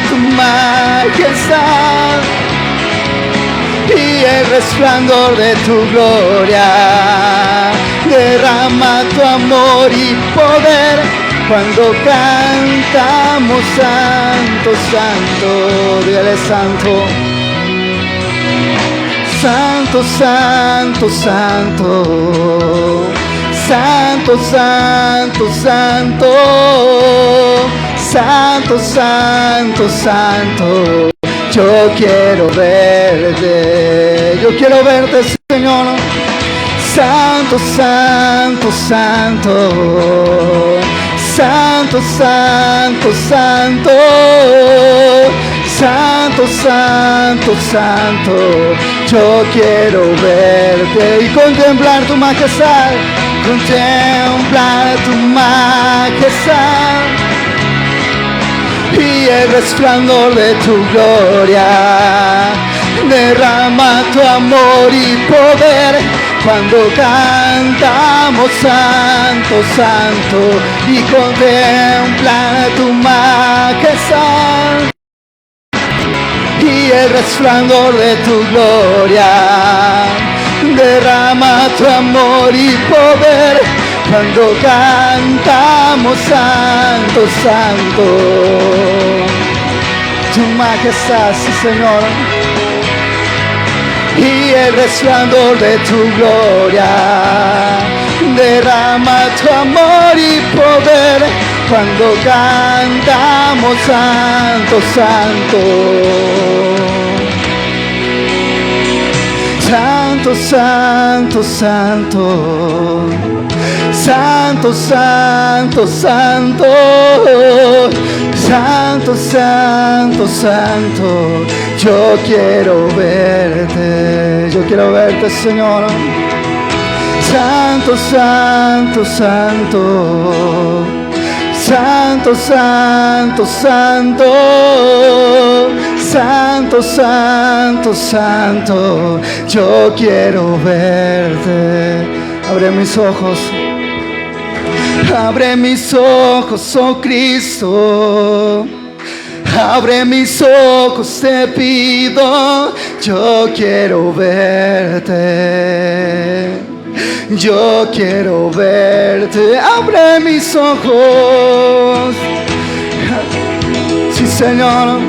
tu majestad y el resplandor de tu gloria. Derrama tu amor y poder cuando cantamos santo, santo, dígale santo. Santo, santo, santo, santo, santo, santo, santo, santo, santo. Yo quiero verte, Señor. Santo, santo, santo, santo, santo, santo, santo, santo, santo. Yo quiero verte y contemplar tu majestad, contemplar tu majestad y el resplandor de tu gloria. Derrama tu amor y poder cuando cantamos santo, santo y contempla tu majestad y el resplandor de tu gloria. Derrama tu amor y poder cuando cantamos santo, santo. Tu majestad, sí, Señor, y el resplandor de tu gloria. Derrama tu amor y poder cuando cantamos santo, santo. Santo, santo, santo, santo, santo, santo, santo, santo, santo. Yo quiero verte, Señor. Santo, santo, santo, santo, santo, santo, santo, santo, santo. Yo quiero verte. Abre mis ojos, oh Cristo. Abre mis ojos, te pido, yo quiero verte. Yo quiero verte, abre mis ojos. Sí, Señor.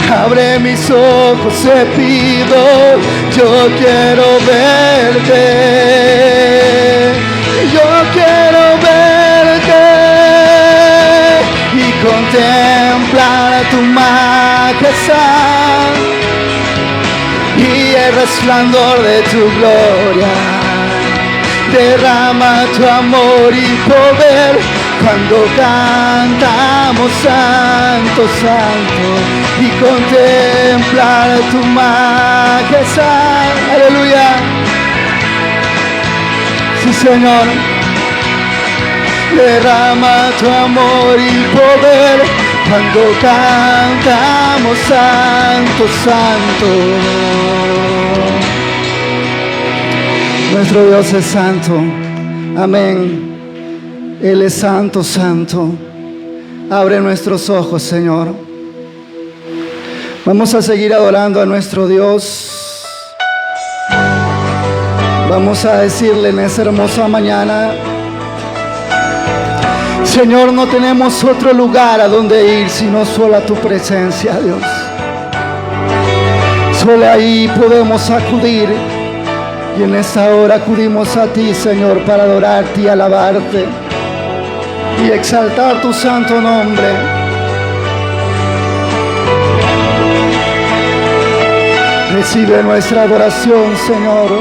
Abre mis ojos, te pido, yo quiero verte. Yo quiero verte y contemplar tu majestad y el resplandor de tu gloria. Derrama tu amor y poder cuando cantamos santo, santo y contemplar tu majestad. Aleluya. Sí, Señor. Derrama tu amor y poder cuando cantamos santo, santo. Nuestro Dios es santo. Amén. Él es santo, santo. Abre nuestros ojos, Señor. Vamos a seguir adorando a nuestro Dios. Vamos a decirle en esa hermosa mañana: Señor, no tenemos otro lugar a donde ir sino solo a tu presencia, Dios. Solo ahí podemos acudir. Y en esta hora acudimos a ti, Señor, para adorarte y alabarte y exaltar tu santo nombre. Recibe nuestra adoración, Señor.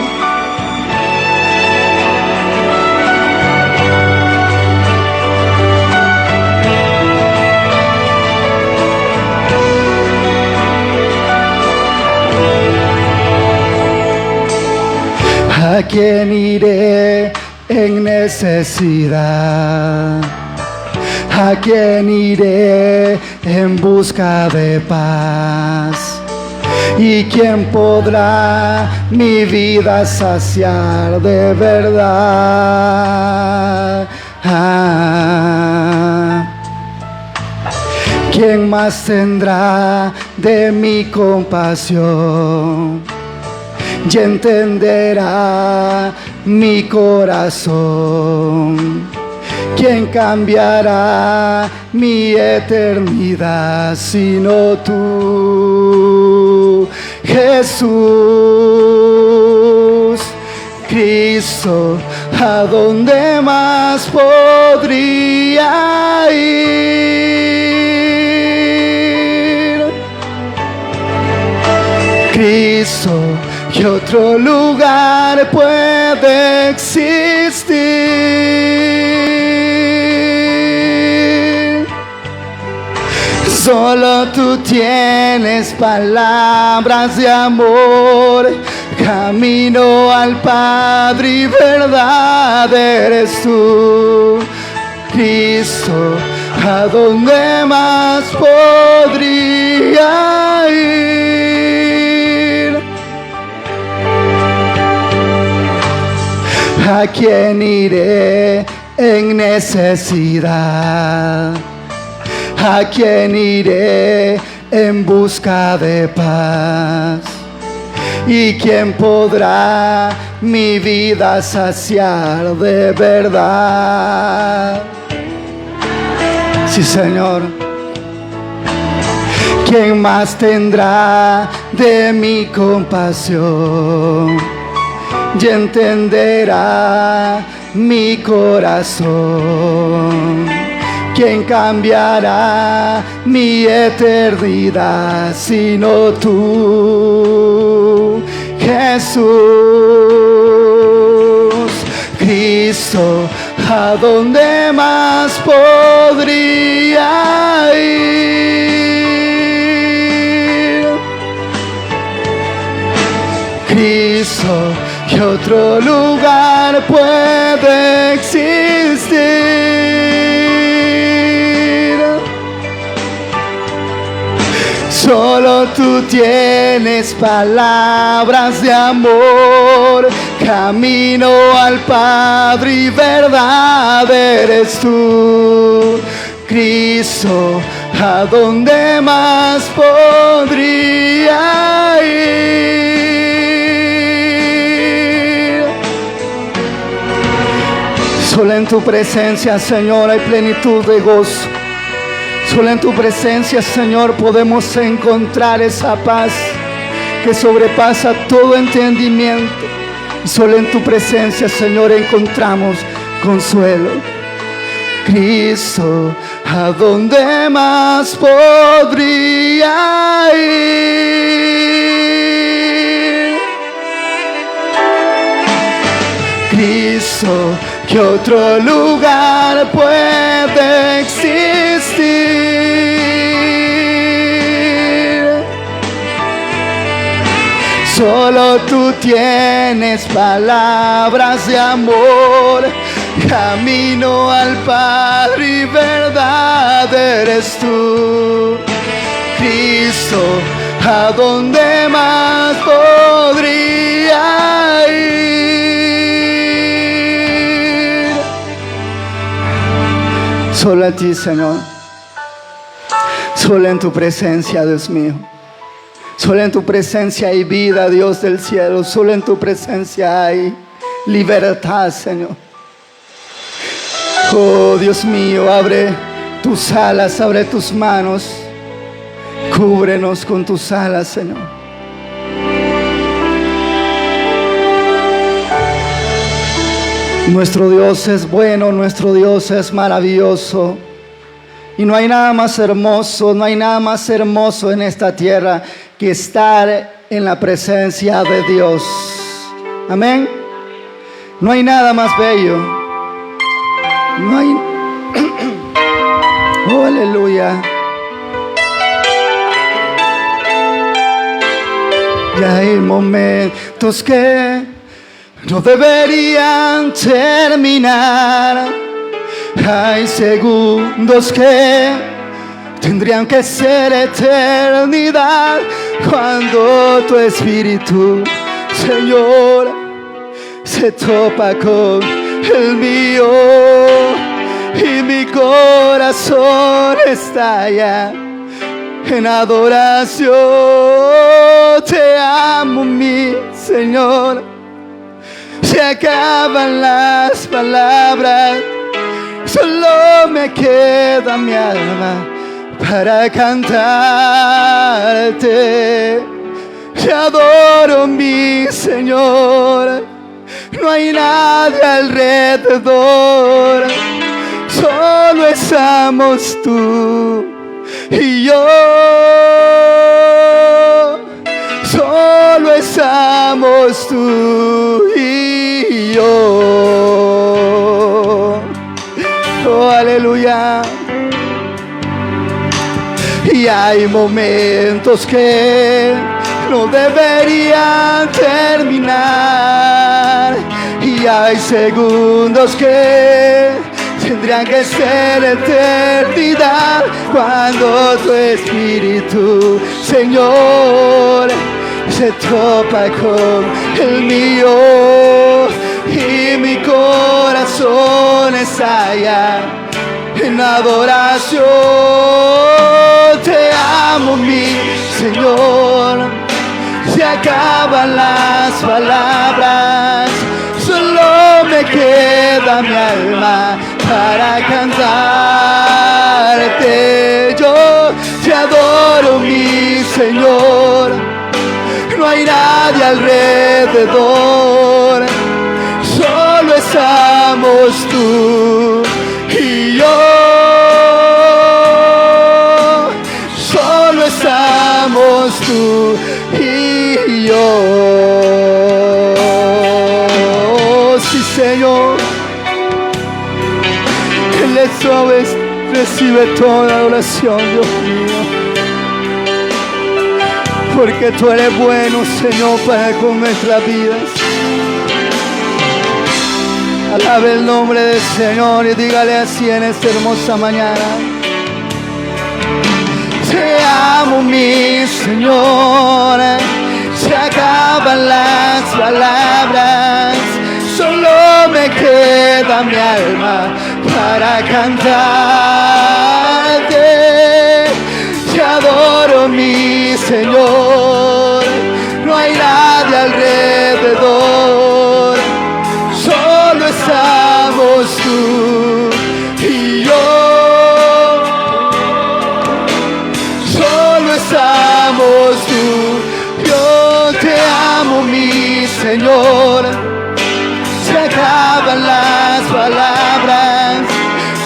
¿A quién iré en necesidad? ¿A quién iré en busca de paz? ¿Y quién podrá mi vida saciar de verdad? ¿quién más tendrá de mi compasión? Y entenderá mi corazón. ¿Quién cambiará mi eternidad sino tú, Jesús? Cristo, ¿a dónde más podría ir? Cristo, ¿qué otro lugar puede existir? Solo tú tienes palabras de amor, camino al Padre y verdad eres tú, Cristo. ¿A dónde más podría ir? ¿A quién iré en necesidad? ¿A quién iré en busca de paz? ¿Y quién podrá mi vida saciar de verdad? Sí, Señor. ¿Quién más tendrá de mi compasión? Y entenderá mi corazón. ¿Quién cambiará mi eternidad sino tú, Jesús? Cristo, ¿a dónde más podría ir? Cristo, ¿qué otro lugar puede existir? Solo tú tienes palabras de amor, camino al Padre y verdad eres tú, Cristo. ¿A dónde más podría ir? Solo en tu presencia, Señor, hay plenitud de gozo. Solo en tu presencia, Señor, podemos encontrar esa paz que sobrepasa todo entendimiento. Y solo en tu presencia, Señor, encontramos consuelo. Cristo, ¿a dónde más podría ir? Cristo, ¿qué otro lugar puede existir? Solo tú tienes palabras de amor, camino al Padre y verdad eres tú, Cristo. ¿A dónde más podría ir? Solo a ti, Señor. Solo en tu presencia, Dios mío. Solo en tu presencia hay vida, Dios del cielo. Solo en tu presencia hay libertad, Señor. Oh, Dios mío, abre tus alas, abre tus manos. Cúbrenos con tus alas, Señor. Nuestro Dios es bueno, nuestro Dios es maravilloso. Y no hay nada más hermoso, no hay nada más hermoso en esta tierra que estar en la presencia de Dios. Amén. No hay nada más bello. No hay... Oh, aleluya. Y hay momentos que no deberían terminar. Hay segundos que tendrían que ser eternidad. Cuando tu espíritu, Señor, se topa con el mío y mi corazón estalla. en adoración. Te amo, mi Señor. Se acaban las palabras, solo me queda mi alma para cantarte. Te adoro, mi Señor. No hay nadie alrededor, solo estamos tú y yo. Solo estamos tú y yo. Oh, aleluya. Y hay momentos que no deberían terminar, y hay segundos que tendrían que ser eternidad, cuando tu espíritu, Señor, se topa con el mío y mi corazón estalla en adoración. Te amo, mi Señor. Se acaban las palabras, solo me queda mi alma para cantarte. Yo te adoro, mi Señor. No hay nadie alrededor, solo estamos tú y yo. Solo estamos tú y yo. Sí, Señor. Él recibe toda adoración, Dios mío. Porque tú eres bueno, Señor, para con nuestras vidas. Alabe el nombre del Señor y dígale así en esta hermosa mañana. Te amo, mi Señor. Se acaban las palabras, solo me queda mi alma para cantarte. Te adoro, mi Señor. No hay nadie alrededor, solo estamos tú y yo. Solo estamos tú. Yo te amo, mi Señor. Se acaban las palabras,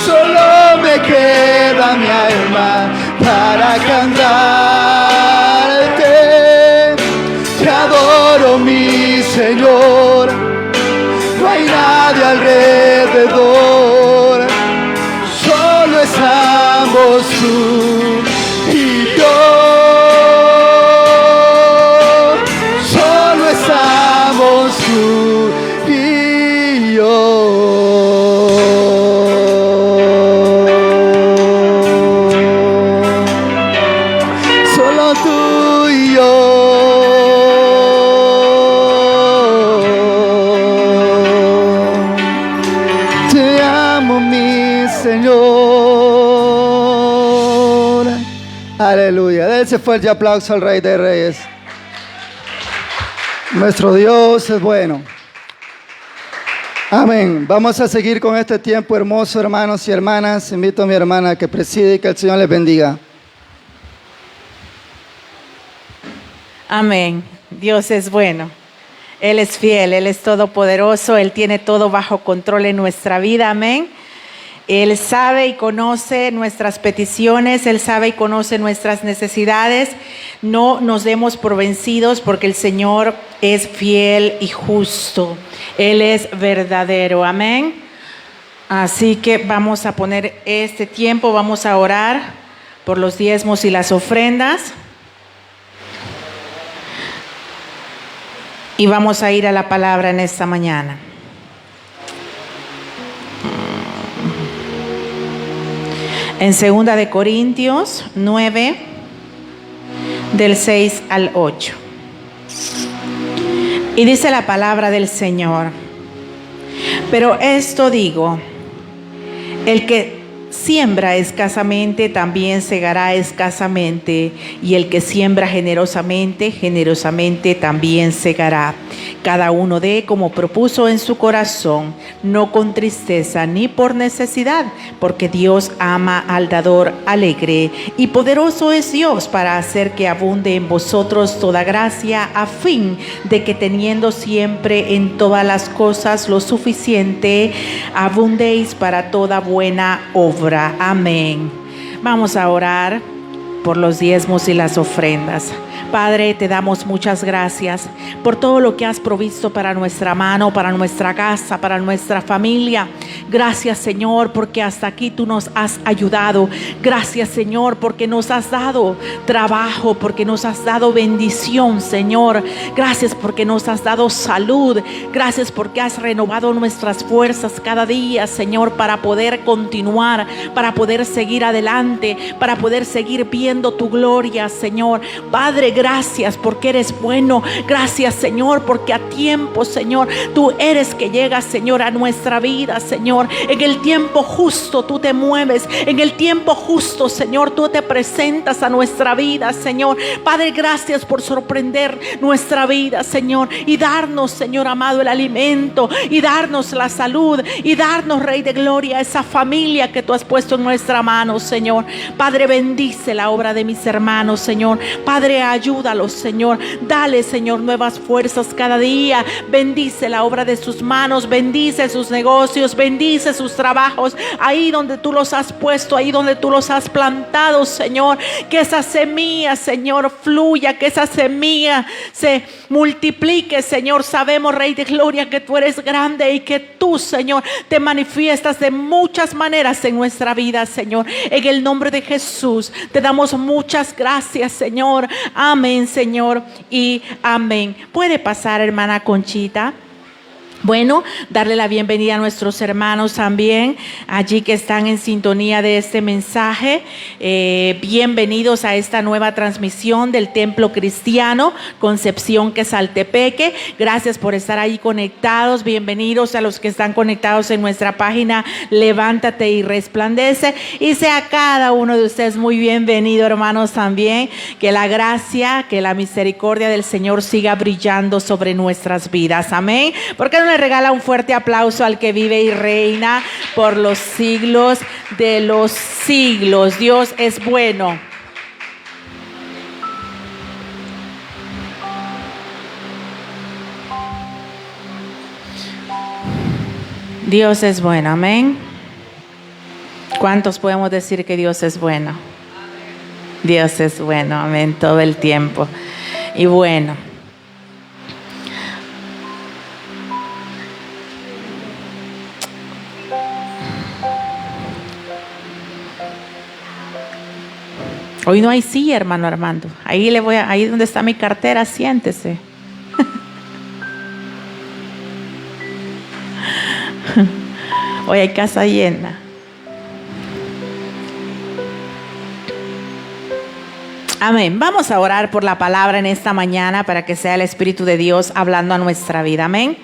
solo me queda mi alma para cantarte. Te adoro, mi Señor. No hay nadie alrededor, solo estamos tú y yo. Solo estamos tú y yo. Solo tú y yo. Te amo, mi Señor. Aleluya. Denle ese fuerte aplauso al Rey de Reyes. Nuestro Dios es bueno. Amén. Vamos a seguir con este tiempo hermoso, hermanos y hermanas. Invito a mi hermana que preside y que el Señor les bendiga. Amén. Dios es bueno. Él es fiel, Él es todopoderoso, Él tiene todo bajo control en nuestra vida. Amén. Él sabe y conoce nuestras peticiones, Él sabe y conoce nuestras necesidades. No nos demos por vencidos porque el Señor es fiel y justo. Él es verdadero. Amén. Así que vamos a poner este tiempo, vamos a orar por los diezmos y las ofrendas. Y vamos a ir a la palabra en esta mañana. En 2 de Corintios 9, del 6 al 8. Y dice la palabra del Señor: pero esto digo, el que siembra escasamente, también segará escasamente, y el que siembra generosamente, generosamente también segará. Cada uno dé como propuso en su corazón, no con tristeza ni por necesidad, porque Dios ama al dador alegre, y poderoso es Dios para hacer que abunde en vosotros toda gracia, a fin de que teniendo siempre en todas las cosas lo suficiente, abundéis para toda buena obra. Amén. Vamos a orar por los diezmos y las ofrendas. Padre, te damos muchas gracias por todo lo que has provisto para nuestra mano, para nuestra casa, para nuestra familia. Gracias, Señor, porque hasta aquí tú nos has ayudado. Gracias, Señor, porque nos has dado trabajo, porque nos has dado bendición, Señor. Gracias porque nos has dado salud. Gracias porque has renovado nuestras fuerzas cada día, Señor, para poder continuar, para poder seguir adelante, para poder seguir viendo tu gloria, Señor. Padre, gracias porque eres bueno. Gracias, Señor, porque a tiempo, Señor, tú eres que llegas, Señor, a nuestra vida, Señor. En el tiempo justo tú te mueves. En el tiempo justo, Señor, tú te presentas a nuestra vida, Señor. Padre, gracias por sorprender nuestra vida, Señor, y darnos, Señor amado, el alimento, y darnos la salud, y darnos, Rey de Gloria, esa familia que tú has puesto en nuestra mano, Señor. Padre, bendice la obra de mis hermanos, Señor. Padre, ayúdalos, Señor. Dale, Señor, nuevas fuerzas cada día. Bendice la obra de sus manos. Bendice sus negocios. Bendice sus trabajos. Ahí donde tú los has puesto, ahí donde tú los has plantado, Señor. Que esa semilla, Señor, fluya. Que esa semilla se multiplique, Señor. Sabemos, Rey de Gloria, que tú eres grande y que tú, Señor, te manifiestas de muchas maneras en nuestra vida, Señor. En el nombre de Jesús te damos muchas gracias, Señor. Amén, Señor, y amén. Puede pasar, hermana Conchita. Bueno, darle la bienvenida a nuestros hermanos también, allí que están en sintonía de este mensaje. Bienvenidos a esta nueva transmisión del Templo Cristiano Concepción Quesaltepeque. Gracias por estar ahí conectados. Bienvenidos a los que están conectados en nuestra página Levántate y Resplandece. Y sea cada uno de ustedes muy bienvenido, hermanos, también. Que la gracia, que la misericordia del Señor siga brillando sobre nuestras vidas. Amén. Porque no le regala un fuerte aplauso al que vive y reina por los siglos de los siglos. Dios es bueno. Dios es bueno, amén. ¿Cuántos podemos decir que Dios es bueno? Dios es bueno, amén, todo el tiempo. Y bueno, hoy no hay silla, hermano Armando. Ahí donde está mi cartera, siéntese. Hoy hay casa llena. Amén. Vamos a orar por la palabra en esta mañana para que sea el Espíritu de Dios hablando a nuestra vida. Amén.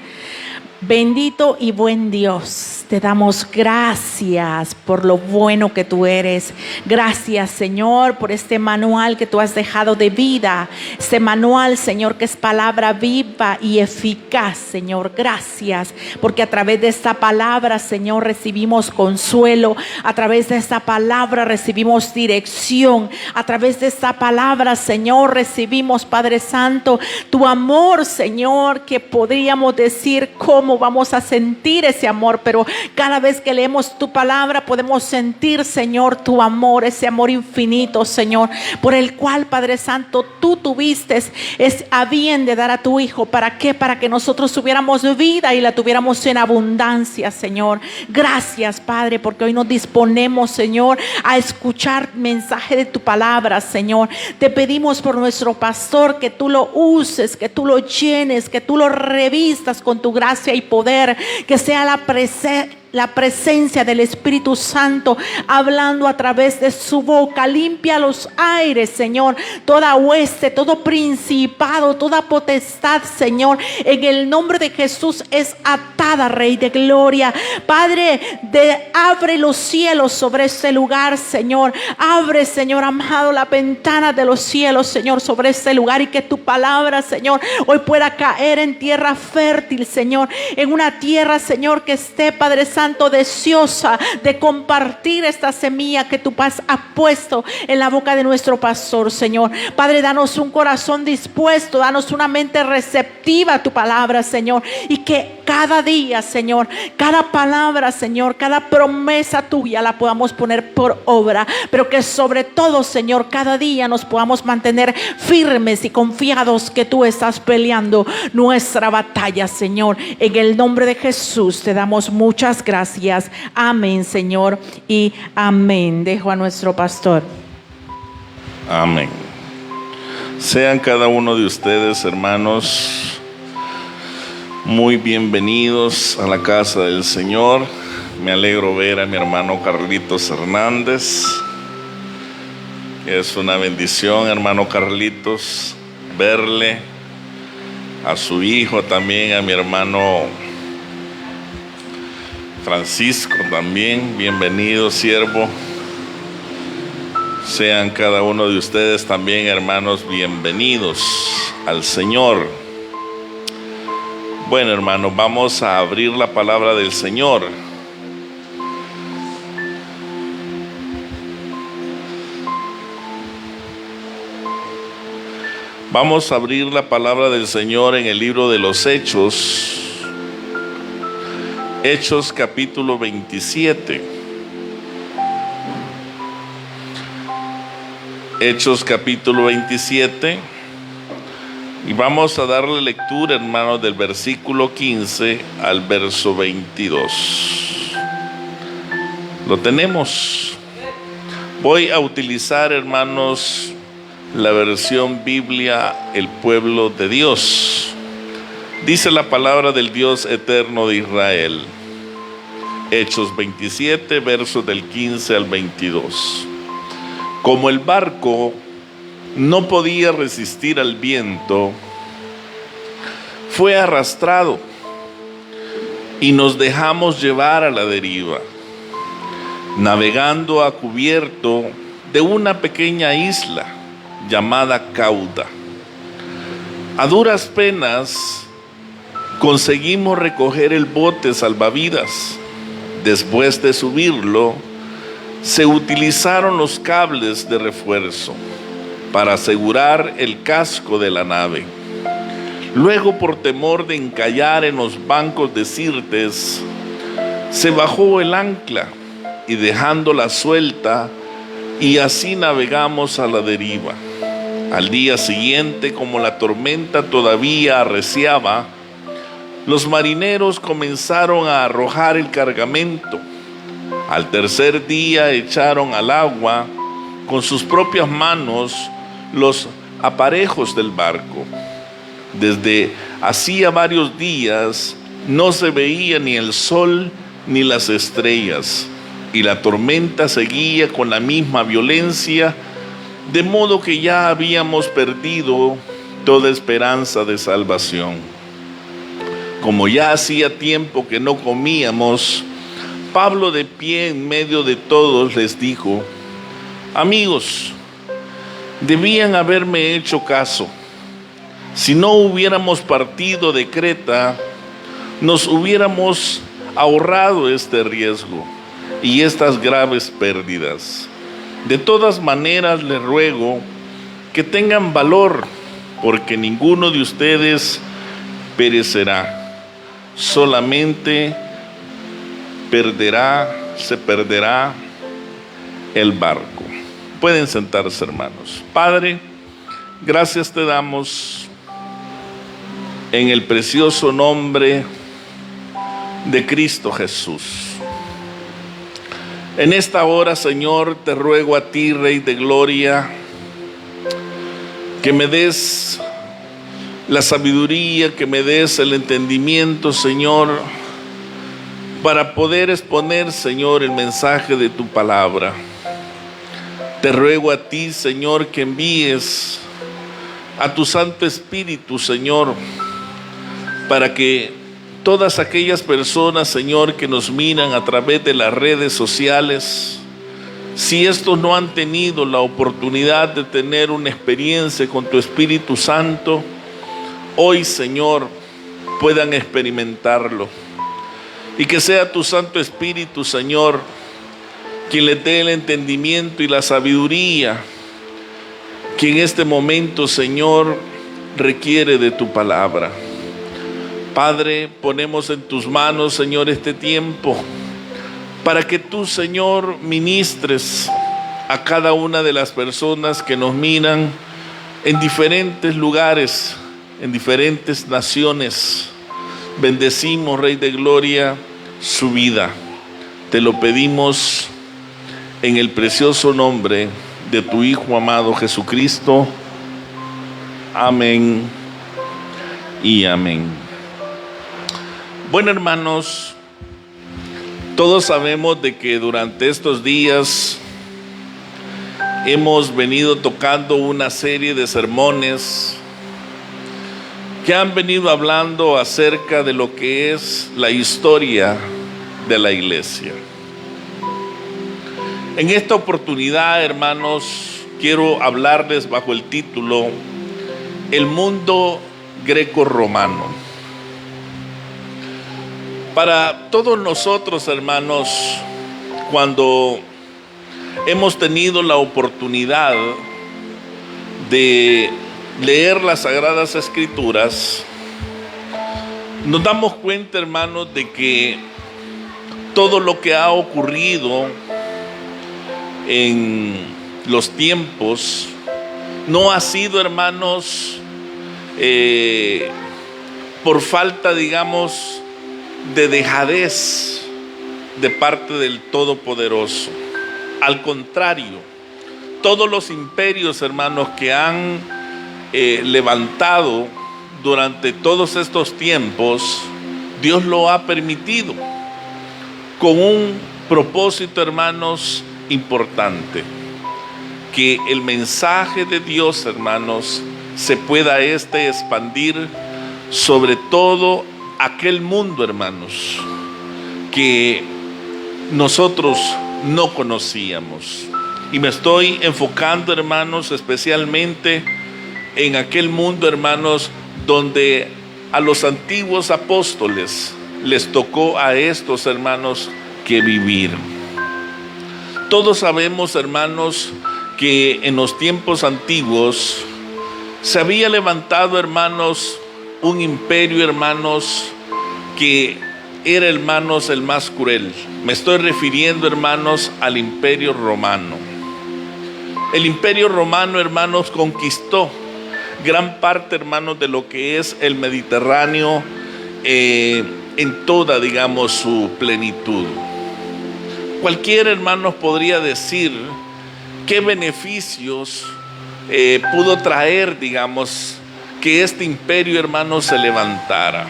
Bendito y buen Dios, te damos gracias por lo bueno que tú eres. Gracias, Señor, por este manual que tú has dejado de vida. Este manual, Señor, que es palabra viva y eficaz, Señor. Gracias, porque a través de esta palabra, Señor, recibimos consuelo. A través de esta palabra recibimos dirección. A través de esta palabra, Señor, recibimos, Padre Santo, tu amor, Señor, que podríamos decir cómo vamos a sentir ese amor, pero cada vez que leemos tu palabra podemos sentir, Señor, tu amor, ese amor infinito, Señor, por el cual, Padre Santo, tú tuviste a bien de dar a tu Hijo. ¿Para qué? Para que nosotros tuviéramos vida y la tuviéramos en abundancia, Señor. Gracias, Padre, porque hoy nos disponemos, Señor, a escuchar mensaje de tu palabra, Señor. Te pedimos por nuestro pastor que tú lo uses, que tú lo llenes, que tú lo revistas con tu gracia y poder, que sea la presencia del Espíritu Santo hablando a través de su boca. Limpia los aires, Señor, toda hueste, todo principado, toda potestad, Señor, en el nombre de Jesús es atada, Rey de gloria. Padre, abre los cielos sobre este lugar, Señor. Abre, Señor amado, la ventana de los cielos, Señor, sobre este lugar, y que tu palabra, Señor, hoy pueda caer en tierra fértil, Señor, en una tierra, Señor, que esté, Padre Santo, deseosa de compartir esta semilla que tu paz ha puesto en la boca de nuestro pastor, Señor. Padre, danos un corazón dispuesto, danos una mente receptiva a tu palabra, Señor, y que cada día, Señor, cada palabra, Señor, cada promesa tuya la podamos poner por obra, pero que sobre todo, Señor, cada día nos podamos mantener firmes y confiados que tú estás peleando nuestra batalla, Señor. En el nombre de Jesús te damos muchas gracias. Amén, Señor, y amén. Dejo a nuestro pastor. Amén. Sean cada uno de ustedes, hermanos, muy bienvenidos a la casa del Señor. Me alegro ver a mi hermano Carlitos Hernández. Es una bendición, hermano Carlitos, verle. A su hijo también, a mi hermano Francisco también. Bienvenido, siervo. Sean cada uno de ustedes también, hermanos, bienvenidos al Señor. Bueno, hermanos, vamos a abrir la palabra del Señor. Vamos a abrir la palabra del Señor en el libro de los Hechos. Hechos capítulo 27. Hechos capítulo 27. Y vamos a darle lectura, hermanos, del versículo 15 al verso 22. ¿Lo tenemos? Voy a utilizar, hermanos, la versión Biblia, el pueblo de Dios. Dice la palabra del Dios eterno de Israel. Hechos 27, versos del 15 al 22. Como el barco no podía resistir al viento, fue arrastrado y nos dejamos llevar a la deriva, navegando a cubierto de una pequeña isla llamada Cauda. A duras penas conseguimos recoger el bote salvavidas. Después de subirlo, se utilizaron los cables de refuerzo para asegurar el casco de la nave. Luego, por temor de encallar en los bancos de Sirtes, se bajó el ancla y dejándola suelta, y así navegamos a la deriva. Al día siguiente, como la tormenta todavía arreciaba, los marineros comenzaron a arrojar el cargamento. Al tercer día echaron al agua con sus propias manos los aparejos del barco. Desde hacía varios días no se veía ni el sol ni las estrellas, y la tormenta seguía con la misma violencia, de modo que ya habíamos perdido toda esperanza de salvación. Como ya hacía tiempo que no comíamos, Pablo, de pie en medio de todos, les dijo: amigos, debían haberme hecho caso. Si no hubiéramos partido de Creta, nos hubiéramos ahorrado este riesgo y estas graves pérdidas. De todas maneras, les ruego que tengan valor, porque ninguno de ustedes perecerá, solamente se perderá el barco. Pueden sentarse, hermanos. Padre, gracias te damos en el precioso nombre de Cristo Jesús. En esta hora, Señor, te ruego a ti, Rey de Gloria, que me des la sabiduría, que me des el entendimiento, Señor, para poder exponer, Señor, el mensaje de tu palabra. Te ruego a ti, Señor, que envíes a tu Santo Espíritu, Señor, para que todas aquellas personas, Señor, que nos miran a través de las redes sociales, si estos no han tenido la oportunidad de tener una experiencia con tu Espíritu Santo, hoy, Señor, puedan experimentarlo. Y que sea tu Santo Espíritu, Señor, quien le dé el entendimiento y la sabiduría que en este momento, Señor, requiere de tu palabra. Padre, ponemos en tus manos, Señor, este tiempo para que tú, Señor, ministres a cada una de las personas que nos miran en diferentes lugares, en diferentes naciones. Bendecimos, Rey de Gloria, su vida. Te lo pedimos en el precioso nombre de tu Hijo amado Jesucristo. Amén y amén. Bueno, hermanos, todos sabemos de que durante estos días hemos venido tocando una serie de sermones que han venido hablando acerca de lo que es la historia de la iglesia. En esta oportunidad, hermanos, quiero hablarles bajo el título El mundo greco-romano. Para todos nosotros, hermanos, cuando hemos tenido la oportunidad de leer las Sagradas Escrituras, nos damos cuenta, hermanos, de que todo lo que ha ocurrido en los tiempos no ha sido, hermanos, por falta, digamos, de dejadez de parte del Todopoderoso. Al contrario, todos los imperios, hermanos, que han levantado durante todos estos tiempos, Dios lo ha permitido con un propósito, hermanos, importante: que el mensaje de Dios, hermanos, se pueda expandir sobre todo aquel mundo, hermanos, que nosotros no conocíamos. Y me estoy enfocando, hermanos, especialmente en aquel mundo, hermanos, donde a los antiguos apóstoles les tocó a estos, hermanos, que vivir. Todos sabemos, hermanos, que en los tiempos antiguos se había levantado, hermanos, un imperio, hermanos, que era, hermanos, el más cruel. Me estoy refiriendo, hermanos, al Imperio Romano. El Imperio Romano, hermanos, conquistó gran parte, hermanos, de lo que es el Mediterráneo en toda, digamos, su plenitud. Cualquiera, hermanos, podría decir qué beneficios pudo traer, digamos, que este imperio, hermanos, se levantara.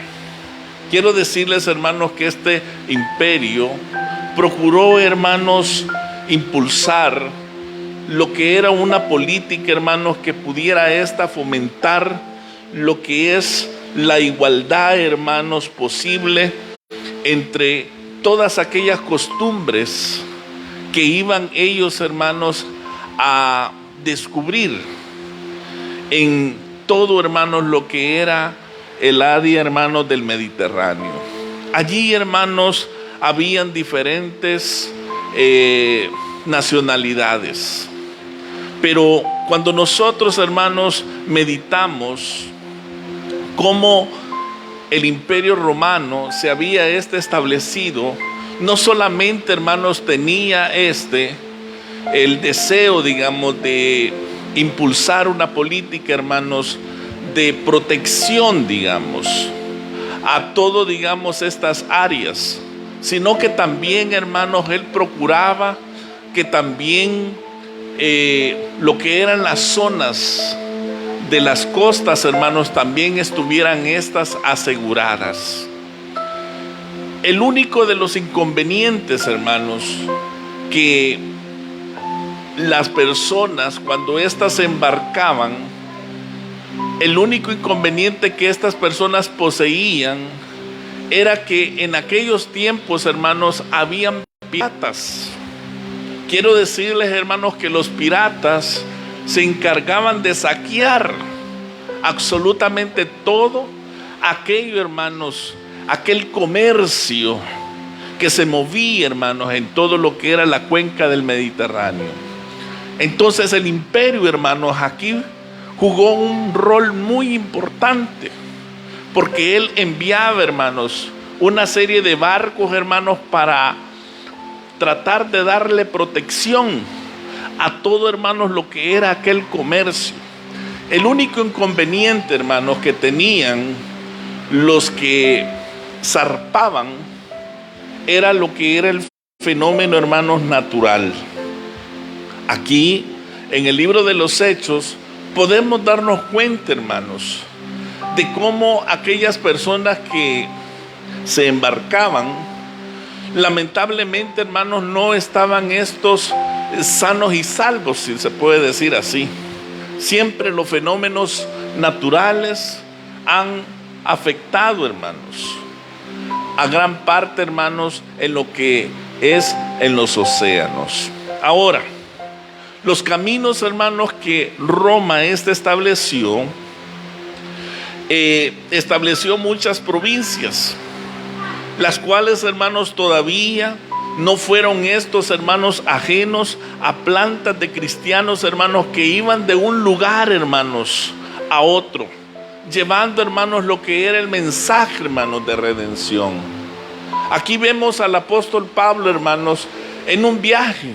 Quiero decirles, hermanos, que este imperio procuró, hermanos, impulsar lo que era una política, hermanos, que pudiera fomentar lo que es la igualdad, hermanos, posible entre todas aquellas costumbres que iban ellos, hermanos, a descubrir en todo, hermanos, lo que era el área, hermanos, del Mediterráneo. Allí, hermanos, habían diferentes nacionalidades. Pero cuando nosotros, hermanos, meditamos cómo el Imperio Romano se había establecido, no solamente, hermanos, tenía el deseo, digamos, de impulsar una política, hermanos, de protección, digamos, a todo, digamos, estas áreas, sino que también, hermanos, él procuraba que también lo que eran las zonas de las costas, hermanos, también estuvieran estas aseguradas. El único de los inconvenientes, hermanos, que las personas cuando éstas se embarcaban, el único inconveniente que estas personas poseían era que en aquellos tiempos, hermanos, habían piratas. Quiero decirles, hermanos, que los piratas se encargaban de saquear absolutamente todo aquello, hermanos, aquel comercio que se movía, hermanos, en todo lo que era la cuenca del Mediterráneo. Entonces el imperio, hermanos, aquí jugó un rol muy importante, porque él enviaba, hermanos, una serie de barcos, hermanos, para tratar de darle protección a todo, hermanos, lo que era aquel comercio. El único inconveniente, hermanos, que tenían los que zarpaban era lo que era el fenómeno, hermanos, natural. Aquí, en el libro de los Hechos, podemos darnos cuenta, hermanos, de cómo aquellas personas que se embarcaban, lamentablemente, hermanos, no estaban estos sanos y salvos, si se puede decir así. Siempre los fenómenos naturales han afectado, hermanos, a gran parte, hermanos, en lo que es en los océanos. Ahora, los caminos, hermanos, que Roma estableció muchas provincias, las cuales, hermanos, todavía no fueron estos, hermanos, ajenos a plantas de cristianos, hermanos, que iban de un lugar, hermanos, a otro, llevando, hermanos, lo que era el mensaje, hermanos, de redención. Aquí vemos al apóstol Pablo, hermanos, en un viaje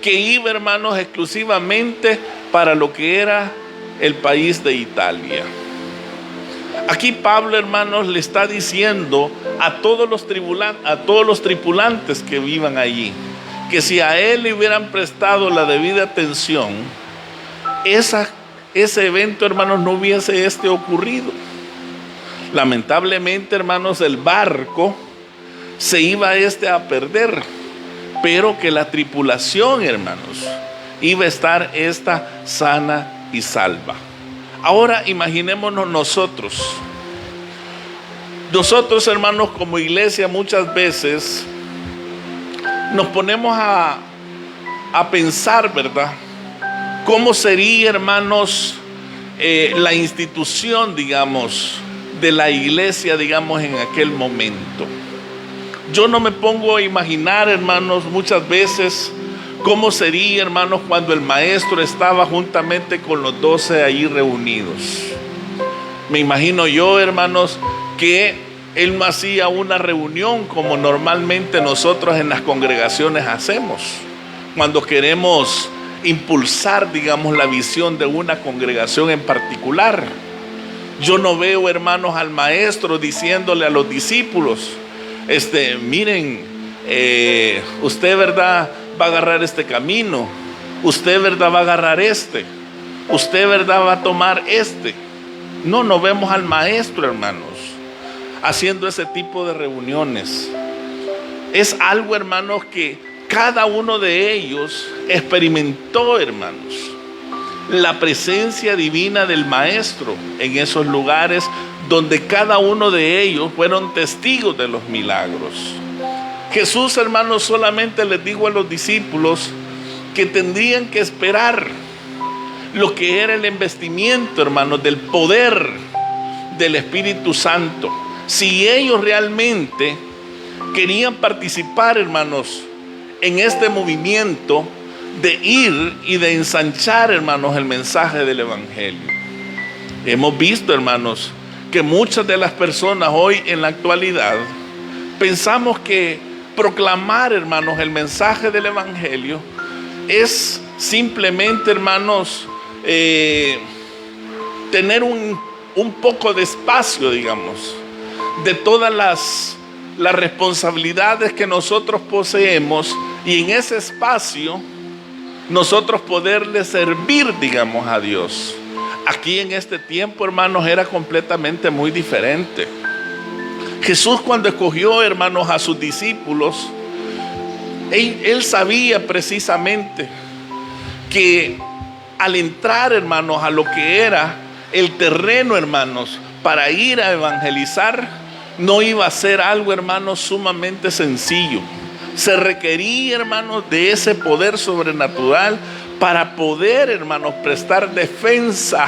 que iba, hermanos, exclusivamente para lo que era el país de Italia. Aquí Pablo, hermanos, le está diciendo a todos los tripulantes que vivan allí, que si a él le hubieran prestado la debida atención, ese evento, hermanos, no hubiese ocurrido. Lamentablemente, hermanos, el barco se iba a perder, pero que la tripulación, hermanos, iba a estar sana y salva. Ahora imaginémonos nosotros, hermanos, como iglesia, muchas veces nos ponemos a pensar, ¿verdad? ¿Cómo sería, hermanos, la institución, digamos, de la iglesia, digamos, en aquel momento? Yo no me pongo a imaginar, hermanos, muchas veces cómo sería, hermanos, cuando el maestro estaba juntamente con los 12 ahí reunidos. Me imagino yo, hermanos, que él no hacía una reunión como normalmente nosotros en las congregaciones hacemos, cuando queremos impulsar, digamos, la visión de una congregación en particular. Yo no veo, hermanos, al maestro diciéndole a los discípulos, miren, usted, ¿verdad?, va a agarrar este camino, usted, ¿verdad?, va a agarrar usted, ¿verdad?, va a tomar No vemos al maestro, hermanos, haciendo ese tipo de reuniones. Es algo, hermanos, que cada uno de ellos experimentó, hermanos, la presencia divina del maestro en esos lugares donde cada uno de ellos fueron testigos de los milagros. Jesús, hermanos, solamente les dijo a los discípulos que tendrían que esperar lo que era el investimiento, hermanos, del poder del Espíritu Santo. Si ellos realmente querían participar, hermanos, en este movimiento de ir y de ensanchar, hermanos, el mensaje del Evangelio. Hemos visto, hermanos, que muchas de las personas hoy en la actualidad pensamos que proclamar, hermanos, el mensaje del Evangelio es simplemente, hermanos, tener un poco de espacio, digamos, de todas las responsabilidades que nosotros poseemos, y en ese espacio nosotros poderle servir, digamos, a Dios. Aquí en este tiempo, hermanos, era completamente muy diferente. Jesús, cuando escogió, hermanos, a sus discípulos, él sabía precisamente que al entrar, hermanos, a lo que era el terreno, hermanos, para ir a evangelizar, no iba a ser algo, hermanos, sumamente sencillo. Se requería, hermanos, de ese poder sobrenatural para poder, hermanos, prestar defensa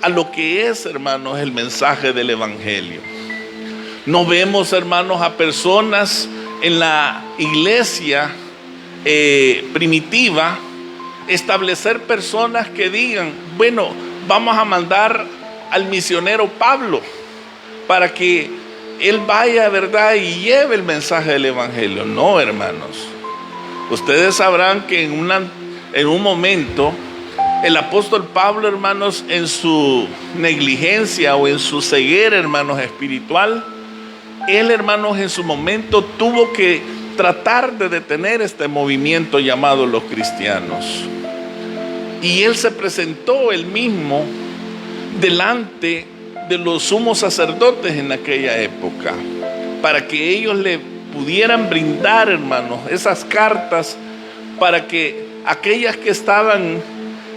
a lo que es, hermanos, el mensaje del evangelio. No vemos, hermanos, a personas en la iglesia primitiva establecer personas que digan, bueno, vamos a mandar al misionero Pablo para que él vaya, ¿verdad?, y lleve el mensaje del evangelio. No, hermanos. Ustedes sabrán que en un momento el apóstol Pablo, hermanos, en su negligencia o en su ceguera, hermanos, espiritual, él, hermanos, en su momento tuvo que tratar de detener este movimiento llamado los cristianos. Y él se presentó él mismo delante de los sumos sacerdotes en aquella época, para que ellos le pudieran brindar, hermanos, esas cartas, para que aquellas que estaban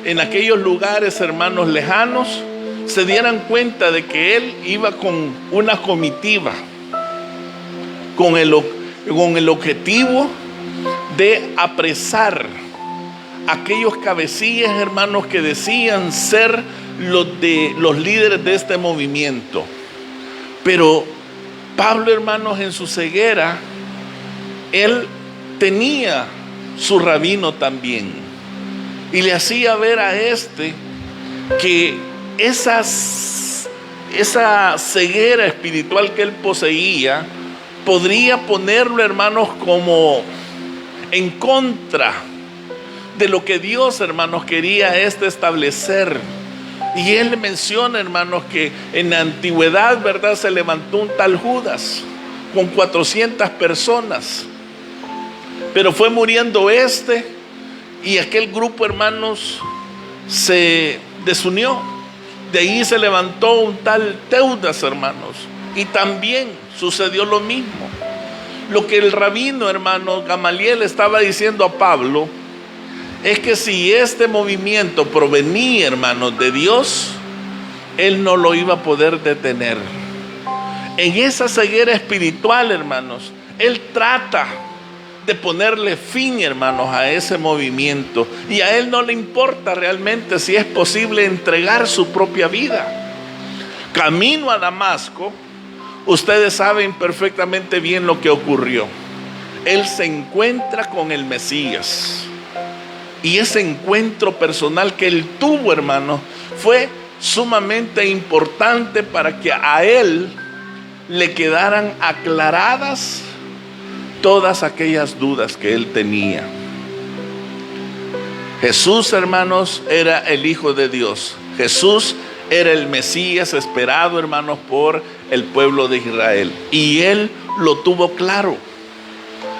en aquellos lugares, hermanos, lejanos, se dieran cuenta de que él iba con una comitiva, con el objetivo de apresar aquellos cabecillas, hermanos, que decían ser los líderes de este movimiento. Pero Pablo, hermanos, en su ceguera, él tenía su rabino también, y le hacía ver a que esa ceguera espiritual que él poseía podría ponerlo, hermanos, como en contra de lo que Dios, hermanos, quería establecer. Y él menciona, hermanos, que en la antigüedad, ¿verdad?, se levantó un tal Judas con 400 personas, pero fue muriendo y aquel grupo, hermanos, se desunió. De ahí se levantó un tal Teudas, hermanos, y también sucedió lo mismo. Lo que el rabino, hermano Gamaliel, estaba diciendo a Pablo es que si este movimiento provenía, hermanos, de Dios, él no lo iba a poder detener. En esa ceguera espiritual, hermanos, él trata de ponerle fin, hermanos, a ese movimiento, y a él no le importa realmente si es posible entregar su propia vida. Camino a Damasco, ustedes saben perfectamente bien lo que ocurrió. Él se encuentra con el Mesías, y ese encuentro personal que él tuvo, hermano, fue sumamente importante para que a él le quedaran aclaradas todas aquellas dudas que él tenía. Jesús, hermanos, era el Hijo de Dios. Jesús era el Mesías esperado, hermanos, por el pueblo de Israel, y él lo tuvo claro.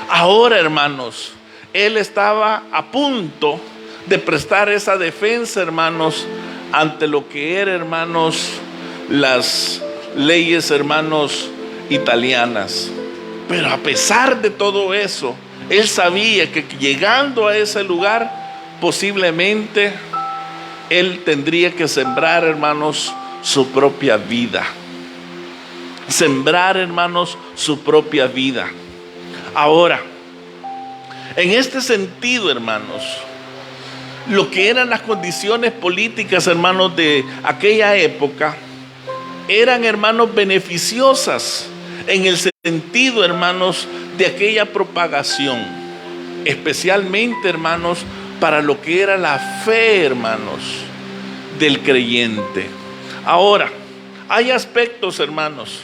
Ahora, hermanos, él estaba a punto de prestar esa defensa, hermanos, ante lo que era, hermanos, las leyes, hermanos, italianas. Pero a pesar de todo eso, él sabía que llegando a ese lugar, posiblemente él tendría que sembrar, hermanos, su propia vida. Sembrar, hermanos, su propia vida. Ahora, en este sentido, hermanos, lo que eran las condiciones políticas, hermanos, de aquella época, eran, hermanos, beneficiosas en el sentido, hermanos, de aquella propagación, especialmente, hermanos, para lo que era la fe, hermanos, del creyente. Ahora, hay aspectos, hermanos,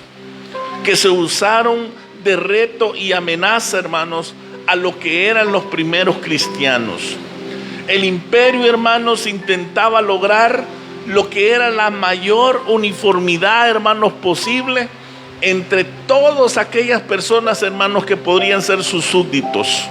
que se usaron de reto y amenaza, hermanos, a lo que eran los primeros cristianos. El imperio, hermanos, intentaba lograr lo que era la mayor uniformidad, hermanos, posible entre todas aquellas personas, hermanos, que podrían ser sus súbditos.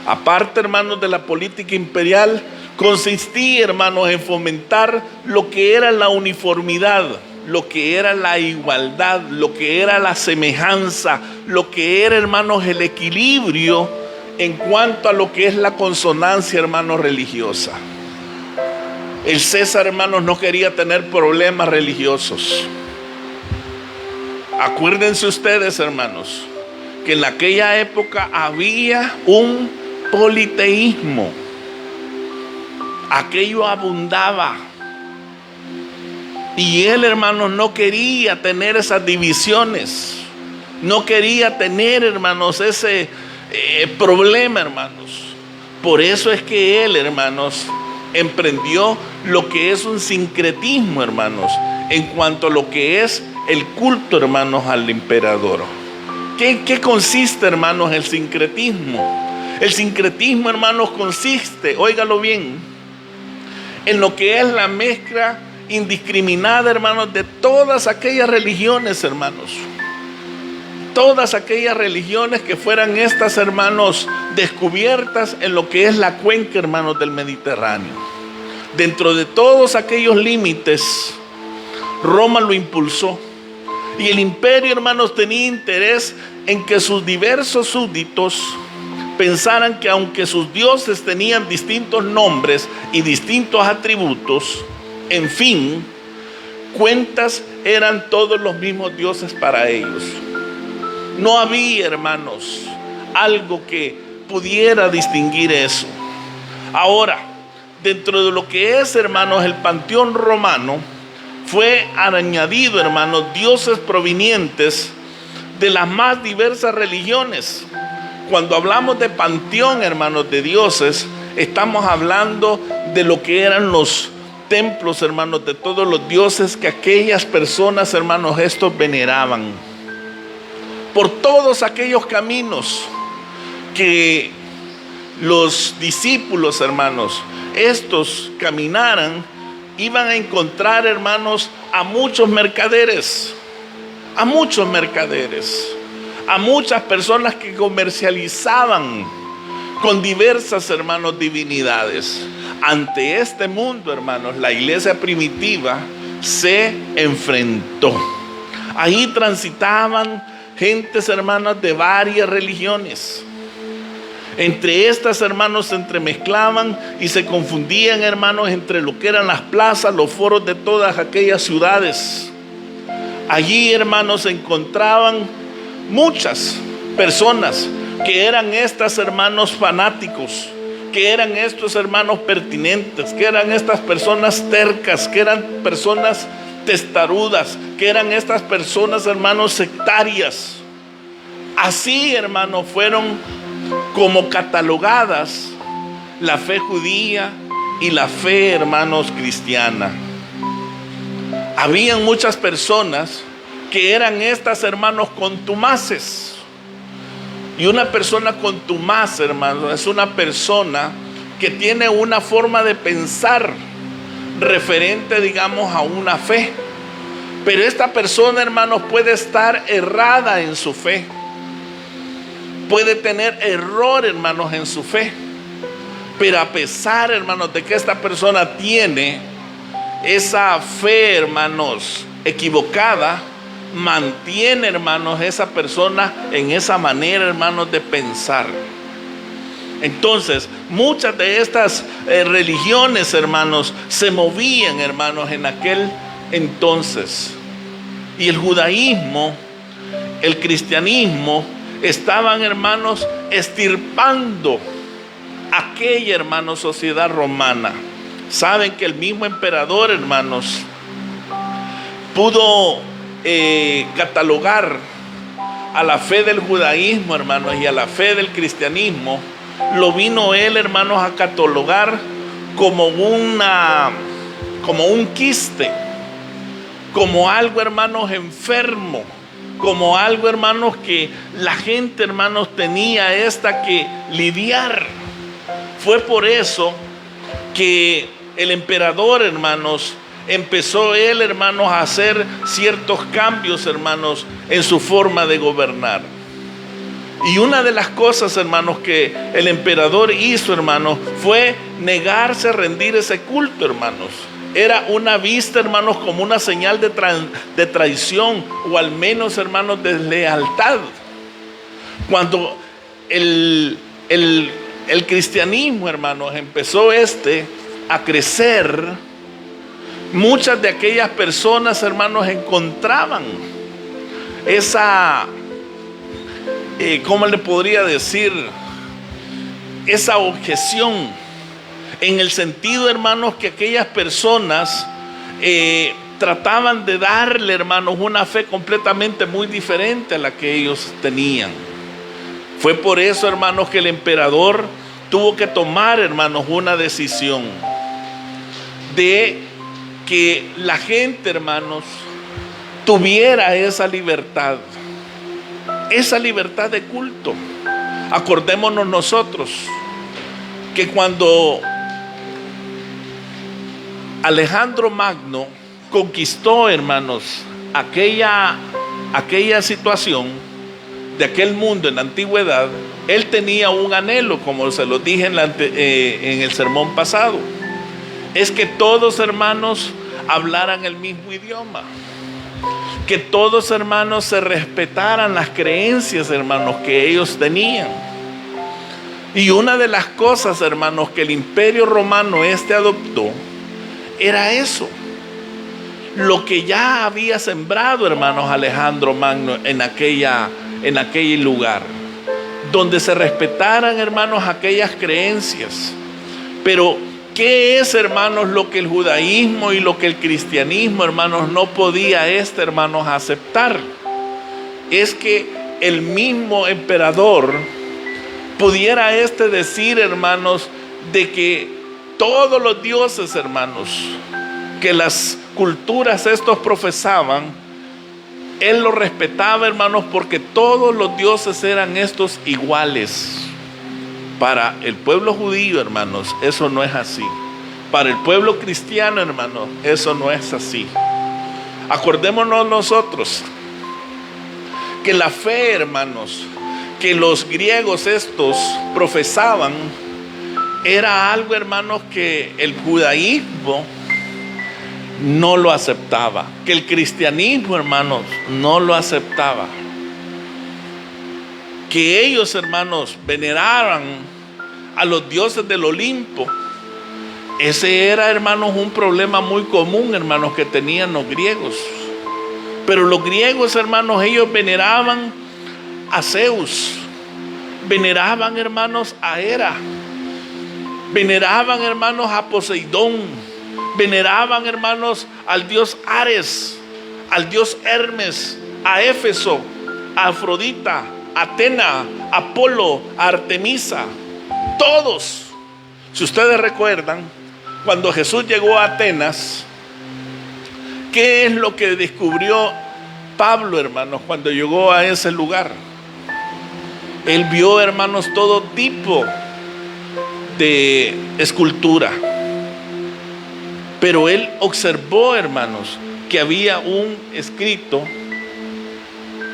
Aparte, hermanos, de la política imperial, consistía, hermanos, en fomentar lo que era la uniformidad lo que era la igualdad, lo que era la semejanza, lo que era, hermanos, el equilibrio en cuanto a lo que es la consonancia, hermanos, religiosa. El César, hermanos, no quería tener problemas religiosos. Acuérdense ustedes, hermanos, que en aquella época había un politeísmo. Aquello abundaba. Y él, hermanos, no quería tener esas divisiones. No quería tener, hermanos, ese problema, hermanos. Por eso es que él, hermanos, emprendió lo que es un sincretismo, hermanos, en cuanto a lo que es el culto, hermanos, al emperador. ¿Qué consiste, hermanos, el sincretismo? El sincretismo, hermanos, consiste, óigalo bien, en lo que es la mezcla indiscriminada, hermanos, de todas aquellas religiones, hermanos. Todas aquellas religiones que fueran estas, hermanos, descubiertas en lo que es la cuenca, hermanos, del Mediterráneo. Dentro de todos aquellos límites, Roma lo impulsó. Y el imperio, hermanos, tenía interés en que sus diversos súbditos pensaran que aunque sus dioses tenían distintos nombres y distintos atributos, en fin, cuentas, eran todos los mismos dioses para ellos. No había, hermanos, algo que pudiera distinguir eso. Ahora, dentro de lo que es, hermanos, el panteón romano, fue añadido, hermanos, dioses provenientes de las más diversas religiones. Cuando hablamos de panteón, hermanos, de dioses, estamos hablando de lo que eran los templos, hermanos, de todos los dioses que aquellas personas, hermanos, estos veneraban. Por todos aquellos caminos que los discípulos, hermanos, estos caminaran, iban a encontrar, hermanos, a muchos mercaderes, a muchas personas que comercializaban con diversas, hermanos, divinidades. Ante este mundo, hermanos, la iglesia primitiva se enfrentó. Ahí transitaban gentes, hermanos, de varias religiones. Entre estas, hermanos, se entremezclaban y se confundían, hermanos, entre lo que eran las plazas, los foros de todas aquellas ciudades. Allí, hermanos, se encontraban muchas personas que eran estas, hermanos, fanáticos, que eran estos, hermanos, pertinentes, que eran estas personas tercas, que eran personas testarudas, que eran estas personas, hermanos, sectarias. Así, hermanos, fueron como catalogadas la fe judía y la fe, hermanos, cristiana. Habían muchas personas que eran estas, hermanos, contumaces. Y una persona contumaz, hermanos, es una persona que tiene una forma de pensar referente, digamos, a una fe. Pero esta persona, hermanos, puede estar errada en su fe. Puede tener error, hermanos, en su fe. Pero a pesar, hermanos, de que esta persona tiene esa fe, hermanos, equivocada, mantiene, hermanos, esa persona en esa manera, hermanos, de pensar. Entonces, muchas de estas religiones, hermanos, se movían, hermanos, en aquel entonces. Y el judaísmo, el cristianismo, estaban, hermanos, extirpando aquella, hermanos, sociedad romana. Saben que el mismo emperador, hermanos, pudo catalogar a la fe del judaísmo, hermanos, y a la fe del cristianismo. Lo vino él, hermanos, a catalogar como un quiste, como algo, hermanos, enfermo, como algo, hermanos, que la gente, hermanos, tenía que lidiar. Fue por eso que el emperador, hermanos, empezó él, hermanos, a hacer ciertos cambios, hermanos, en su forma de gobernar. Y una de las cosas, hermanos, que el emperador hizo, hermanos, fue negarse a rendir ese culto, hermanos. Era una vista, hermanos, como una señal de traición, o al menos, hermanos, de lealtad. Cuando el cristianismo, hermanos, empezó a crecer, muchas de aquellas personas, hermanos, encontraban esa, ¿cómo le podría decir? Esa objeción, en el sentido, hermanos, que aquellas personas trataban de darle, hermanos, una fe completamente muy diferente a la que ellos tenían. Fue por eso, hermanos, que el emperador tuvo que tomar, hermanos, una decisión de que la gente, hermanos, tuviera esa libertad de culto. Acordémonos nosotros que cuando Alejandro Magno conquistó, hermanos, aquella situación de aquel mundo en la antigüedad, él tenía un anhelo, como se lo dije en el sermón pasado, es que todos, hermanos, hablaran el mismo idioma, que todos, hermanos, se respetaran las creencias, hermanos, que ellos tenían. Y una de las cosas, hermanos, que el Imperio Romano adoptó era eso, lo que ya había sembrado, hermanos, Alejandro Magno en aquel lugar, donde se respetaran, hermanos, aquellas creencias. Pero ¿qué es, hermanos, lo que el judaísmo y lo que el cristianismo, hermanos, no podía hermanos, aceptar? Es que el mismo emperador pudiera decir, hermanos, de que todos los dioses, hermanos, que las culturas profesaban, él los respetaba, hermanos, porque todos los dioses eran iguales. Para el pueblo judío, hermanos, eso no es así. Para el pueblo cristiano, hermanos, eso no es así. Acordémonos nosotros que la fe, hermanos, que los griegos profesaban, era algo, hermanos, que el judaísmo no lo aceptaba, que el cristianismo, hermanos, no lo aceptaba. Que ellos, hermanos, veneraran a los dioses del Olimpo. Ese era, hermanos, un problema muy común, hermanos, que tenían los griegos. Pero los griegos, hermanos, ellos veneraban a Zeus, veneraban, hermanos, a Hera, veneraban, hermanos, a Poseidón, veneraban, hermanos, al dios Ares, al dios Hermes, a Éfeso, a Afrodita, a Atena, a Apolo, a Artemisa. Todos, si ustedes recuerdan, cuando Jesús llegó a Atenas, ¿qué es lo que descubrió Pablo, hermanos, cuando llegó a ese lugar? Él vio, hermanos, todo tipo de escultura. Pero él observó, hermanos, que había un escrito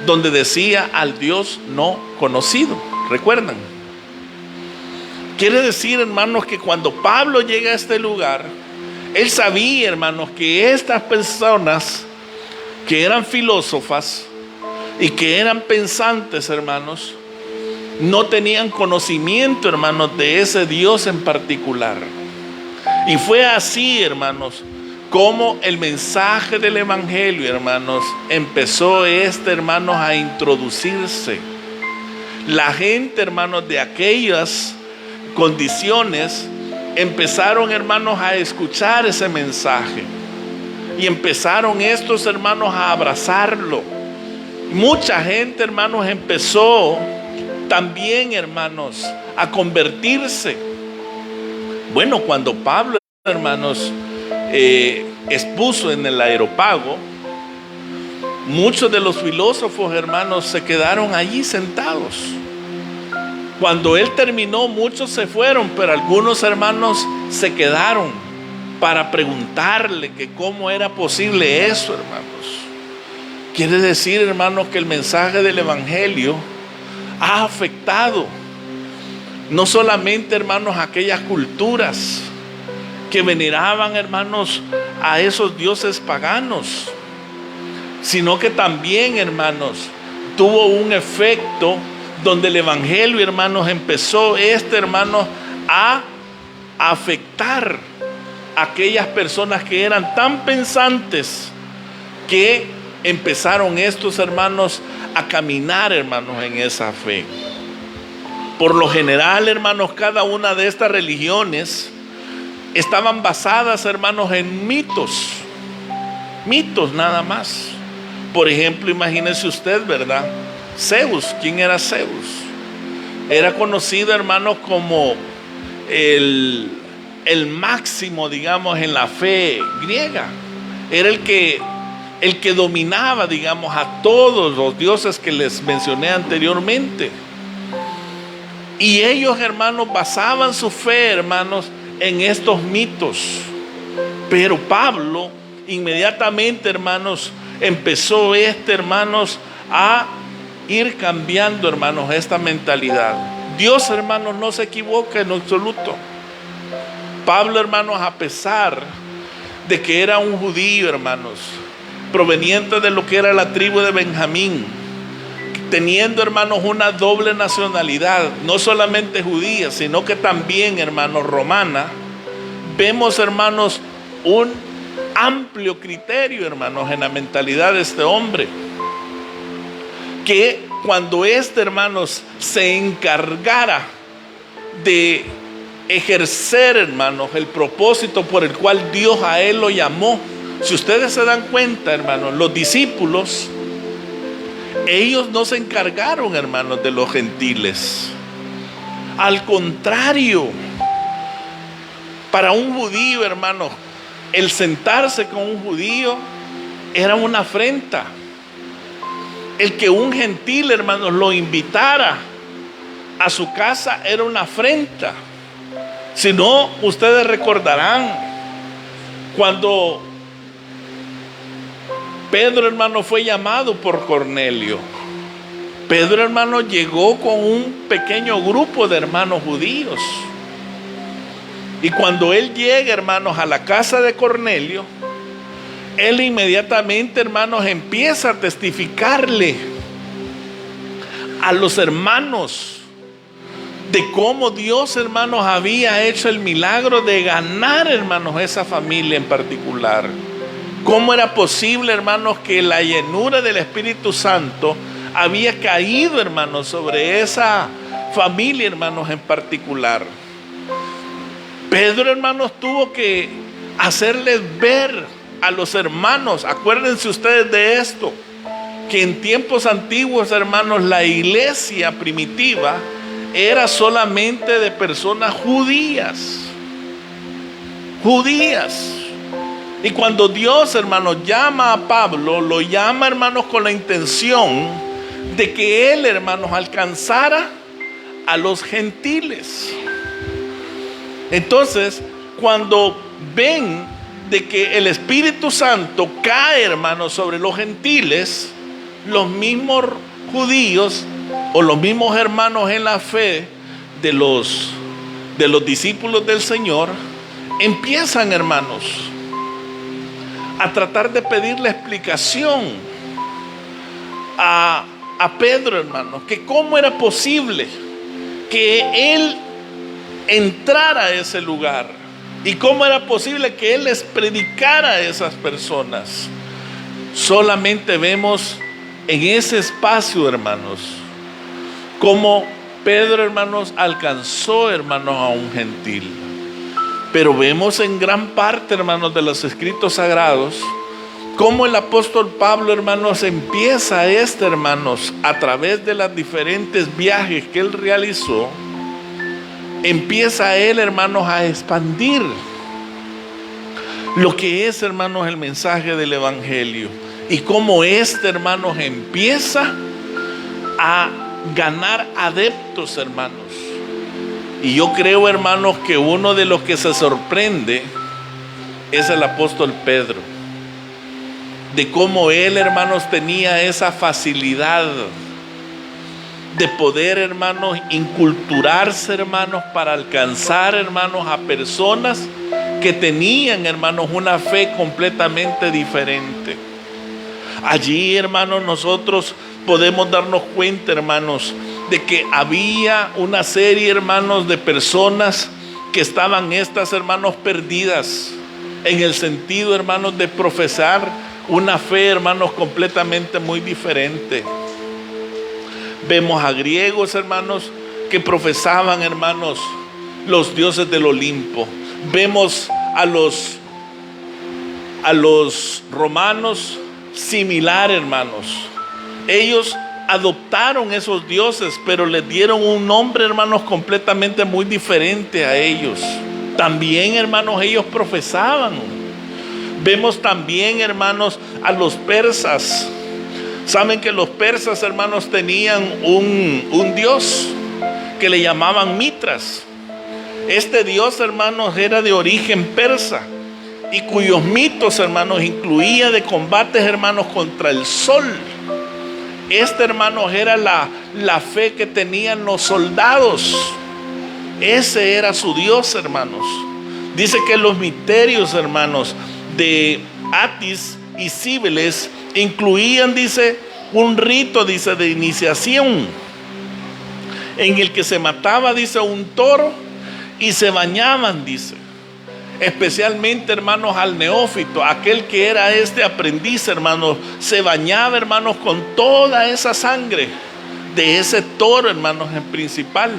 donde decía al Dios no conocido. ¿Recuerdan? Quiere decir, hermanos, que cuando Pablo llega a este lugar, él sabía, hermanos, que estas personas que eran filósofas y que eran pensantes, hermanos, no tenían conocimiento, hermanos, de ese Dios en particular. Y fue así, hermanos, como el mensaje del evangelio, hermanos, empezó hermanos, a introducirse. La gente, hermanos, de aquellas condiciones empezaron, hermanos, a escuchar ese mensaje. Y empezaron estos, hermanos, a abrazarlo. Mucha gente, hermanos, empezó también, hermanos, a convertirse. Bueno, cuando Pablo, hermanos, expuso en el Areópago, muchos de los filósofos, hermanos, se quedaron allí sentados. Cuando él terminó, muchos se fueron, pero algunos, hermanos, se quedaron para preguntarle que cómo era posible eso, hermanos. Quiere decir, hermanos, que el mensaje del evangelio ha afectado no solamente, hermanos, aquellas culturas que veneraban, hermanos, a esos dioses paganos, sino que también, hermanos, tuvo un efecto donde el evangelio, hermanos, empezó, hermanos, a afectar a aquellas personas que eran tan pensantes, que empezaron estos hermanos a caminar, hermanos, en esa fe. Por lo general, hermanos, cada una de estas religiones estaban basadas, hermanos, en mitos. Mitos nada más. Por ejemplo, imagínese usted, ¿verdad? Zeus. ¿Quién era Zeus? Era conocido, hermanos, como el máximo, digamos, en la fe griega. Era el que dominaba, digamos, a todos los dioses que les mencioné anteriormente. Y ellos, hermanos, basaban su fe, hermanos, en estos mitos. Pero Pablo inmediatamente, hermanos, empezó hermanos, a ir cambiando, hermanos, esta mentalidad. Dios, hermanos, no se equivoca en absoluto. Pablo, hermanos, a pesar de que era un judío, hermanos, proveniente de lo que era la tribu de Benjamín, teniendo, hermanos, una doble nacionalidad, no solamente judía, sino que también, hermanos, romana, vemos, hermanos, un amplio criterio, hermanos, en la mentalidad de este hombre, que cuando hermanos, se encargara de ejercer, hermanos, el propósito por el cual Dios a él lo llamó. Si ustedes se dan cuenta, hermanos, los discípulos, ellos no se encargaron, hermanos, de los gentiles. Al contrario, para un judío, hermanos, el sentarse con un judío era una afrenta. El que un gentil, hermanos, lo invitara a su casa era una afrenta. Si no, ustedes recordarán cuando Pedro, hermano, fue llamado por Cornelio. Pedro, hermano, llegó con un pequeño grupo de hermanos judíos. Y cuando él llega, hermanos, a la casa de Cornelio, él inmediatamente, hermanos, empieza a testificarle a los hermanos de cómo Dios, hermanos, había hecho el milagro de ganar, hermanos, esa familia en particular. Cómo era posible, hermanos, que la llenura del Espíritu Santo había caído, hermanos, sobre esa familia, hermanos, en particular. Pedro, hermanos, tuvo que hacerles ver a los hermanos, acuérdense ustedes de esto, que en tiempos antiguos, hermanos, la iglesia primitiva era solamente de personas judías. Y cuando Dios, hermanos, llama a Pablo, lo llama, hermanos, con la intención de que él, hermanos, alcanzara a los gentiles. Entonces, cuando ven de que el Espíritu Santo cae, hermanos, sobre los gentiles, los mismos judíos o los mismos hermanos en la fe de los discípulos del Señor empiezan, hermanos, a tratar de pedirle explicación a Pedro, hermanos, que cómo era posible que él entrara a ese lugar y cómo era posible que él les predicara a esas personas. Solamente vemos en ese espacio, hermanos, cómo Pedro, hermanos, alcanzó, hermanos, a un gentil. Pero vemos en gran parte, hermanos, de los escritos sagrados, cómo el apóstol Pablo, hermanos, empieza hermanos, a través de los diferentes viajes que él realizó, empieza él, hermanos, a expandir lo que es, hermanos, el mensaje del evangelio. Y cómo hermanos, empieza a ganar adeptos, hermanos. Y yo creo, hermanos, que uno de los que se sorprende es el apóstol Pedro, de cómo él, hermanos, tenía esa facilidad de poder, hermanos, inculturarse, hermanos, para alcanzar, hermanos, a personas que tenían, hermanos, una fe completamente diferente. Allí, hermanos, nosotros podemos darnos cuenta, hermanos, de que había una serie, hermanos, de personas que estaban hermanos, perdidas en el sentido, hermanos, de profesar una fe, hermanos, completamente muy diferente. Vemos a griegos, hermanos, que profesaban, hermanos, los dioses del Olimpo. Vemos a los romanos similar, hermanos. Ellos adoptaron esos dioses, pero les dieron un nombre, hermanos, completamente muy diferente a ellos. También, hermanos, ellos profesaban. Vemos también, hermanos, a los persas. Saben que los persas, hermanos, tenían un dios que le llamaban Mitras. Este dios, hermanos, era de origen persa y cuyos mitos, hermanos, incluía de combates, hermanos, contra el sol. Hermanos, era la fe que tenían los soldados. Ese era su dios, hermanos. Dice que los misterios, hermanos, de Atis y Cibeles incluían, dice, un rito, dice, de iniciación en el que se mataba, dice, un toro y se bañaban, dice, especialmente, hermanos, al neófito, aquel que era aprendiz, hermanos, se bañaba, hermanos, con toda esa sangre de ese toro, hermanos, en principal.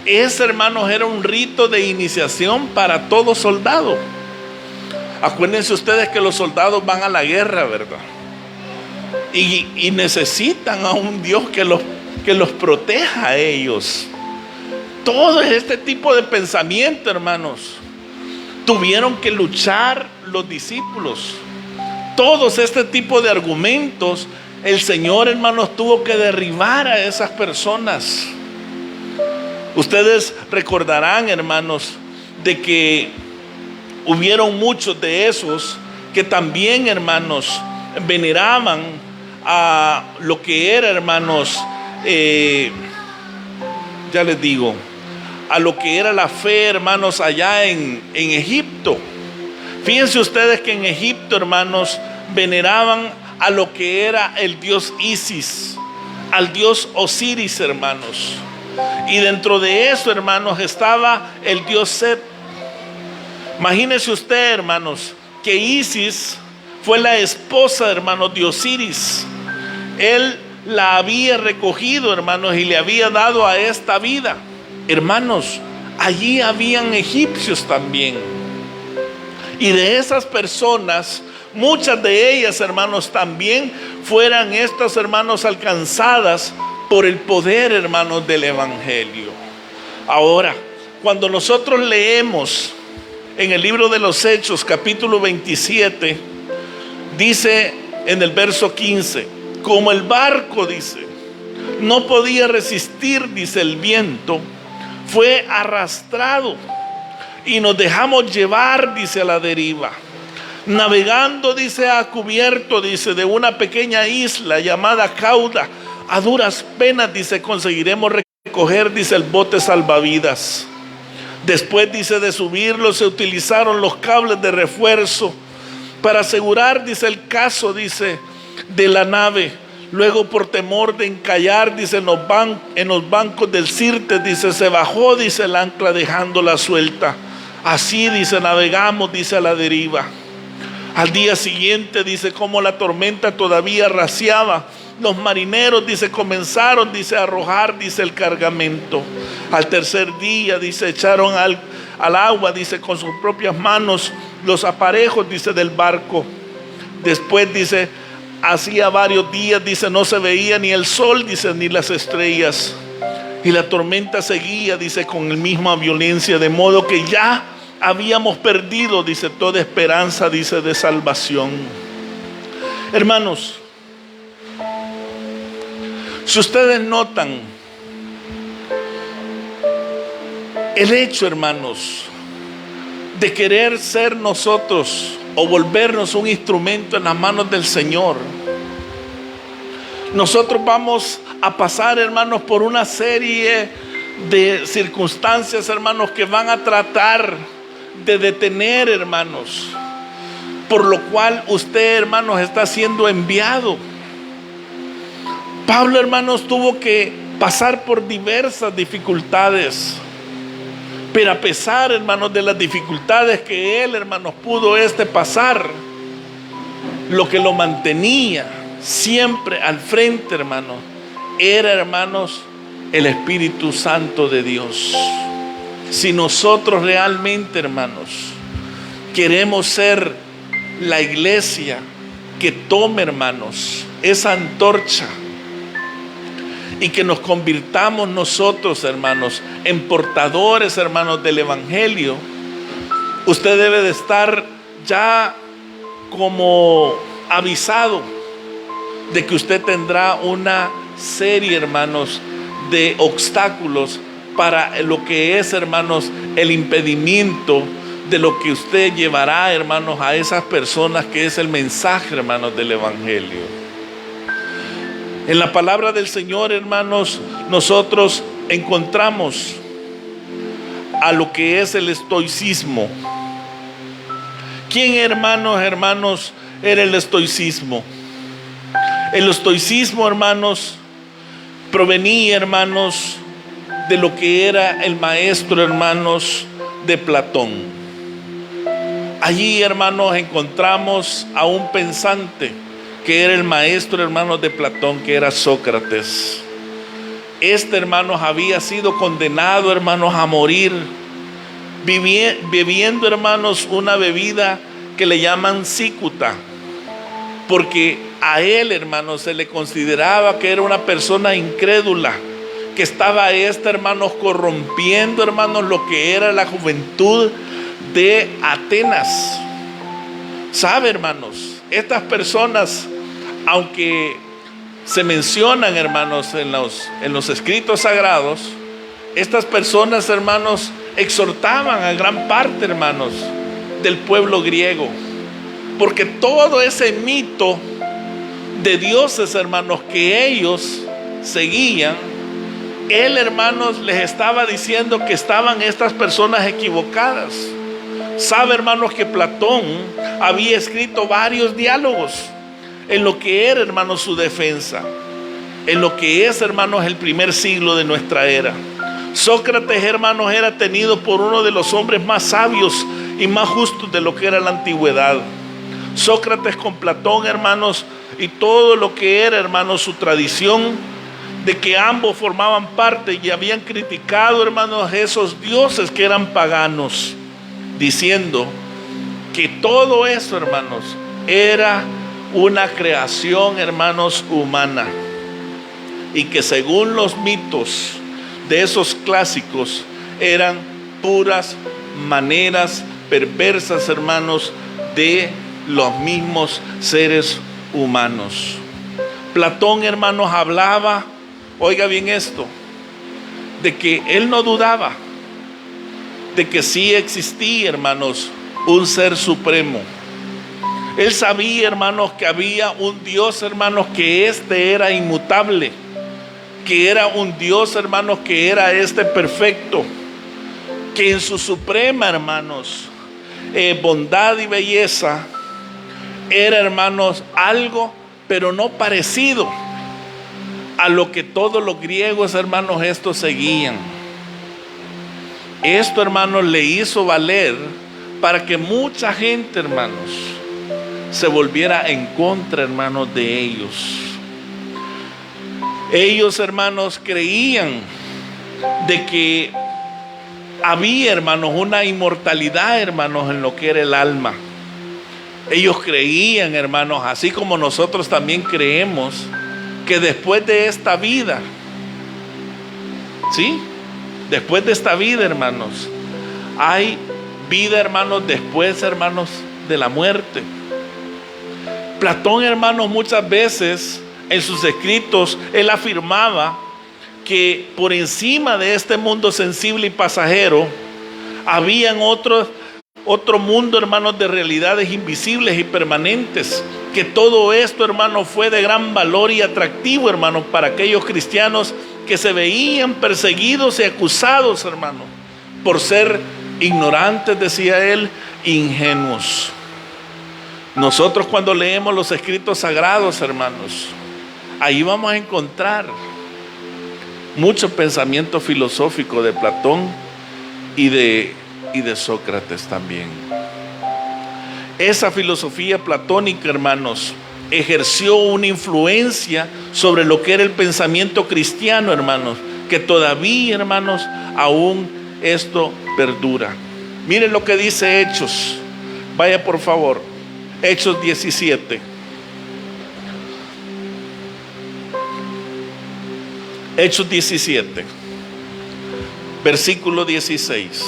Ese, hermanos, era un rito de iniciación para todo soldado. Acuérdense ustedes que los soldados van a la guerra, ¿verdad? Y necesitan a un Dios que los proteja a ellos. Todo este tipo de pensamiento, hermanos, tuvieron que luchar los discípulos. Todos este tipo de argumentos, el Señor, hermanos, tuvo que derribar a esas personas. Ustedes recordarán, hermanos, de que hubieron muchos de esos que también, hermanos, veneraban a lo que era, hermanos, ya les digo, a lo que era la fe, hermanos, allá en Egipto. Fíjense ustedes que en Egipto, hermanos, veneraban a lo que era el dios Isis, al dios Osiris, hermanos. Y dentro de eso, hermanos, estaba el dios Set. Imagínese usted, hermanos, que Isis fue la esposa, hermanos, de Osiris. Él la había recogido, hermanos, y le había dado a esta vida. Hermanos, allí habían egipcios también. Y de esas personas, muchas de ellas, hermanos, también fueran estas, hermanos, alcanzadas por el poder, hermanos, del Evangelio. Ahora, cuando nosotros leemos en el libro de los Hechos, capítulo 27, dice en el verso 15, como el barco, dice, no podía resistir, dice, el viento, fue arrastrado y nos dejamos llevar, dice, a la deriva. Navegando, dice, a cubierto, dice, de una pequeña isla llamada Cauda, a duras penas, dice, conseguiremos recoger, dice, el bote salvavidas. Después, dice, de subirlo, se utilizaron los cables de refuerzo para asegurar, dice, el caso, dice, de la nave. Luego, por temor de encallar, dice, en los bancos del Sirte, dice, se bajó, dice, el ancla dejándola suelta. Así, dice, navegamos, dice, a la deriva. Al día siguiente, dice, como la tormenta todavía arreciaba, los marineros, dice, comenzaron, dice, a arrojar, dice, el cargamento. Al tercer día, dice, echaron al agua, dice, con sus propias manos los aparejos, dice, del barco. Después, dice, hacía varios días, dice, no se veía ni el sol, dice, ni las estrellas. Y la tormenta seguía, dice, con la misma violencia, de modo que ya habíamos perdido, dice, toda esperanza, dice, de salvación. Hermanos, si ustedes notan el hecho, hermanos, de querer ser nosotros o volvernos un instrumento en las manos del Señor, Nosotros vamos a pasar, hermanos, por una serie de circunstancias, hermanos, que van a tratar de detener, hermanos, por lo cual usted, hermanos, está siendo enviado. Pablo, hermanos, tuvo que pasar por diversas dificultades, pero a pesar, hermanos, de las dificultades que él, hermanos, pudo pasar, lo que lo mantenía siempre al frente, hermanos, era, hermanos, el Espíritu Santo de Dios. Si nosotros realmente, hermanos, queremos ser la iglesia que tome, hermanos, esa antorcha y que nos convirtamos nosotros, hermanos, en portadores, hermanos, del Evangelio, usted debe de estar ya como avisado de que usted tendrá una serie, hermanos, de obstáculos para lo que es, hermanos, el impedimento de lo que usted llevará, hermanos, a esas personas, que es el mensaje, hermanos, del Evangelio. En la palabra del Señor, hermanos, nosotros encontramos a lo que es el estoicismo. ¿Quién, hermanos, era el estoicismo? El estoicismo, hermanos, provenía, hermanos, de lo que era el maestro, hermanos, de Platón. Allí, hermanos, encontramos a un pensante que era el maestro, hermanos, de Platón, que era Sócrates. Hermanos, había sido condenado, hermanos, a morir bebiendo, hermanos, una bebida que le llaman cícuta, porque a él, hermanos, se le consideraba que era una persona incrédula, que estaba hermanos, corrompiendo, hermanos, lo que era la juventud de Atenas. ¿Sabe, hermanos? Estas personas, aunque se mencionan, hermanos, en los escritos sagrados, estas personas, hermanos, exhortaban a gran parte, hermanos, del pueblo griego, porque todo ese mito de dioses, hermanos, que ellos seguían, él, hermanos, les estaba diciendo que estaban estas personas equivocadas. Sabe, hermanos, que Platón había escrito varios diálogos en lo que era, hermanos, su defensa, en lo que es, hermanos, el primer siglo de nuestra era. Sócrates, hermanos, era tenido por uno de los hombres más sabios y más justos de lo que era la antigüedad. Sócrates con Platón, hermanos, y todo lo que era, hermanos, su tradición, de que ambos formaban parte y habían criticado, hermanos, esos dioses que eran paganos, diciendo que todo eso, hermanos, era una creación, hermanos, humana, y que según los mitos de esos clásicos eran puras maneras perversas, hermanos, de los mismos seres humanos. Platón, hermanos, hablaba, oiga bien esto, de que él no dudaba de que sí existía, hermanos, un ser supremo. Él sabía, hermanos, que había un Dios, hermanos, que era inmutable, que era un Dios, hermanos, que era perfecto, que en su suprema, hermanos, bondad y belleza era, hermanos, algo, pero no parecido a lo que todos los griegos, hermanos, estos seguían. Esto, hermanos, le hizo valer para que mucha gente, hermanos, se volviera en contra, hermanos, de ellos. Ellos, hermanos, creían de que había, hermanos, una inmortalidad, hermanos, en lo que era el alma. Ellos creían, hermanos, así como nosotros también creemos, que después de esta vida, ¿sí? Después de esta vida, hermanos, hay vida, hermanos, después, hermanos, de la muerte. Platón, hermanos, muchas veces en sus escritos, él afirmaba que por encima de este mundo sensible y pasajero, habían otros otro mundo, hermanos, de realidades invisibles y permanentes. Que todo esto, hermanos, fue de gran valor y atractivo, hermanos, para aquellos cristianos que se veían perseguidos y acusados, hermanos, por ser ignorantes, decía él, ingenuos. Nosotros cuando leemos los escritos sagrados, hermanos, ahí vamos a encontrar mucho pensamiento filosófico de Platón y de Sócrates también. Esa filosofía platónica, hermanos, ejerció una influencia sobre lo que era el pensamiento cristiano, hermanos, que todavía, hermanos, aún esto perdura. Miren lo que dice Hechos. Vaya por favor, Hechos 17. Hechos 17, versículo 16.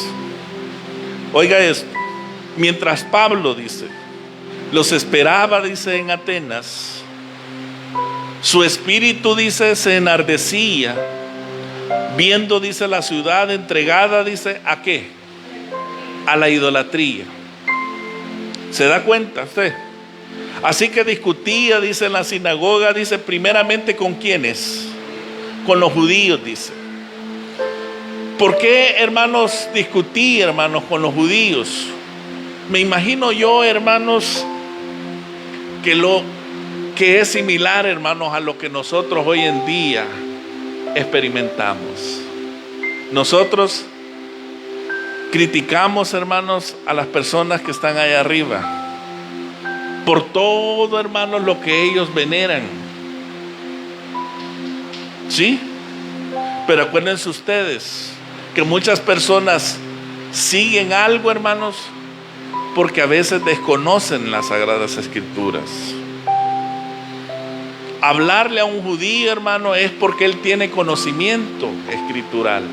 Oiga esto. Mientras Pablo, dice, los esperaba, dice, en Atenas, su espíritu, dice, se enardecía, viendo, dice, la ciudad entregada, dice, ¿a qué? A la idolatría. ¿Se da cuenta usted? Así que discutía, dice, en la sinagoga, dice, primeramente ¿con quiénes? Con los judíos, dice. ¿Por qué, hermanos, discutí, hermanos, con los judíos? Me imagino yo, hermanos, que es similar, hermanos, a lo que nosotros hoy en día experimentamos. Nosotros criticamos, hermanos, a las personas que están allá arriba por todo, hermanos, lo que ellos veneran. ¿Sí? Pero acuérdense ustedes que muchas personas siguen algo, hermanos, porque a veces desconocen las Sagradas Escrituras. Hablarle a un judío, hermano, es porque él tiene conocimiento escritural.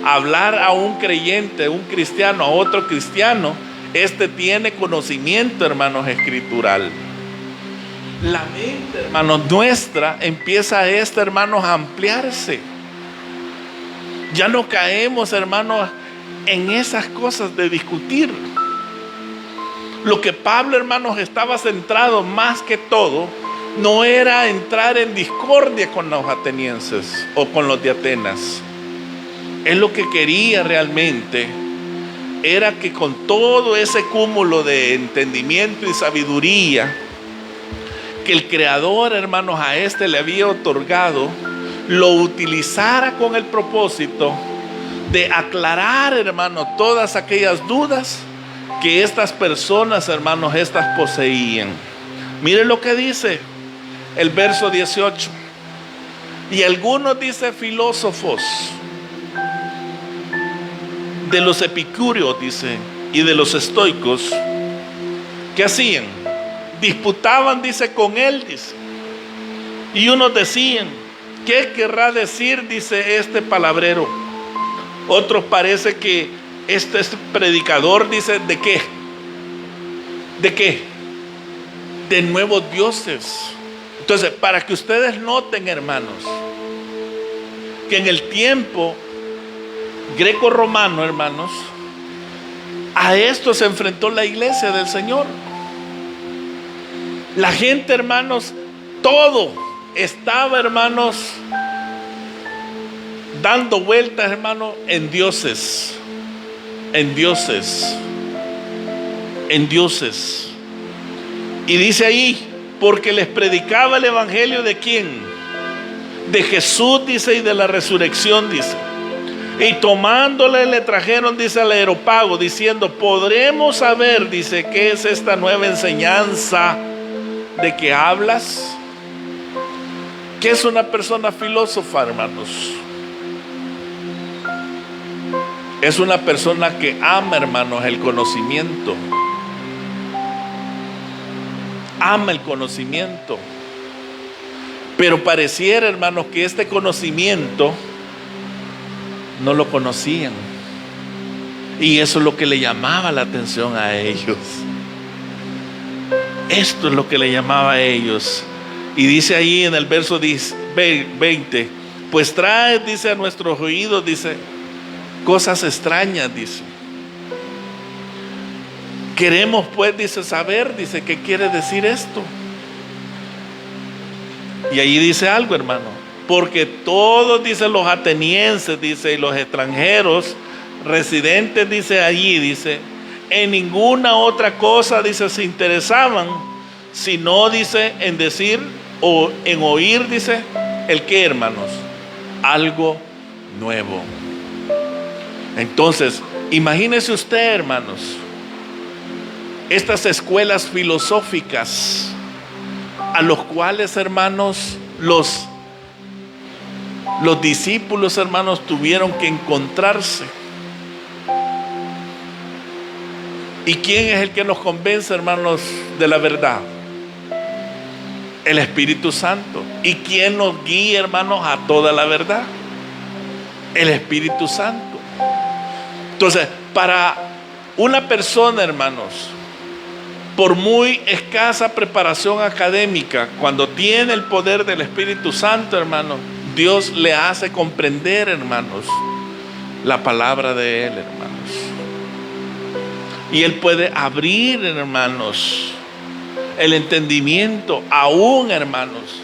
Hablar a un creyente, un cristiano, a otro cristiano, este tiene conocimiento, hermanos, escritural. La mente, hermanos, nuestra empieza hermanos, a ampliarse. Ya no caemos, hermanos, en esas cosas de discutir. Lo que Pablo, hermanos, estaba centrado más que todo, no era entrar en discordia con los atenienses o con los de Atenas. Él lo que quería realmente era que con todo ese cúmulo de entendimiento y sabiduría que el Creador, hermanos, a este le había otorgado, lo utilizara con el propósito de aclarar, hermanos, todas aquellas dudas que estas personas, hermanos, estas poseían. Miren lo que dice el verso 18. Y algunos, dice, filósofos de los epicúreos, dice, y de los estoicos, ¿qué hacían? Disputaban, dice, con él, dice. Y unos decían, ¿qué querrá decir, dice, este palabrero? Otros parece que este predicador, dice, ¿de qué? ¿De qué? De nuevos dioses. Entonces, para que ustedes noten, hermanos, que en el tiempo greco-romano, hermanos, a esto se enfrentó la iglesia del Señor. La gente, hermanos, todo estaba, hermanos, dando vueltas, hermanos, en dioses. En dioses. En dioses. Y dice ahí, porque les predicaba el evangelio de quién? De Jesús, dice, y de la resurrección, dice. Y tomándole le trajeron, dice, al Areópago, diciendo, ¿podremos saber, dice, qué es esta nueva enseñanza de que hablas? ¿Qué es una persona filósofa, hermanos? Es una persona que ama, hermanos, el conocimiento. Ama el conocimiento. Pero pareciera, hermanos, que este conocimiento no lo conocían. Y eso es lo que le llamaba la atención a ellos. Esto es lo que le llamaba a ellos. Y dice ahí en el verso 20, pues trae, dice, a nuestros oídos, dice, cosas extrañas, dice. Queremos pues, dice, saber, dice, ¿qué quiere decir esto? Y ahí dice algo, hermano. Porque todos, dice, los atenienses, dice, y los extranjeros residentes, dice, allí, dice, en ninguna otra cosa, dice, se interesaban, sino, dice, en decir o en oír, dice, ¿el qué, hermanos? Algo nuevo. Entonces, imagínese usted, hermanos, estas escuelas filosóficas a los cuales, hermanos, los discípulos, hermanos, tuvieron que encontrarse. ¿Y quién es el que nos convence, hermanos, de la verdad? El Espíritu Santo. ¿Y quién nos guía, hermanos, a toda la verdad? El Espíritu Santo. Entonces, para una persona, hermanos, por muy escasa preparación académica, cuando tiene el poder del Espíritu Santo, hermanos, Dios le hace comprender, hermanos, la palabra de Él, hermanos. Y Él puede abrir, hermanos, el entendimiento, aún, hermanos,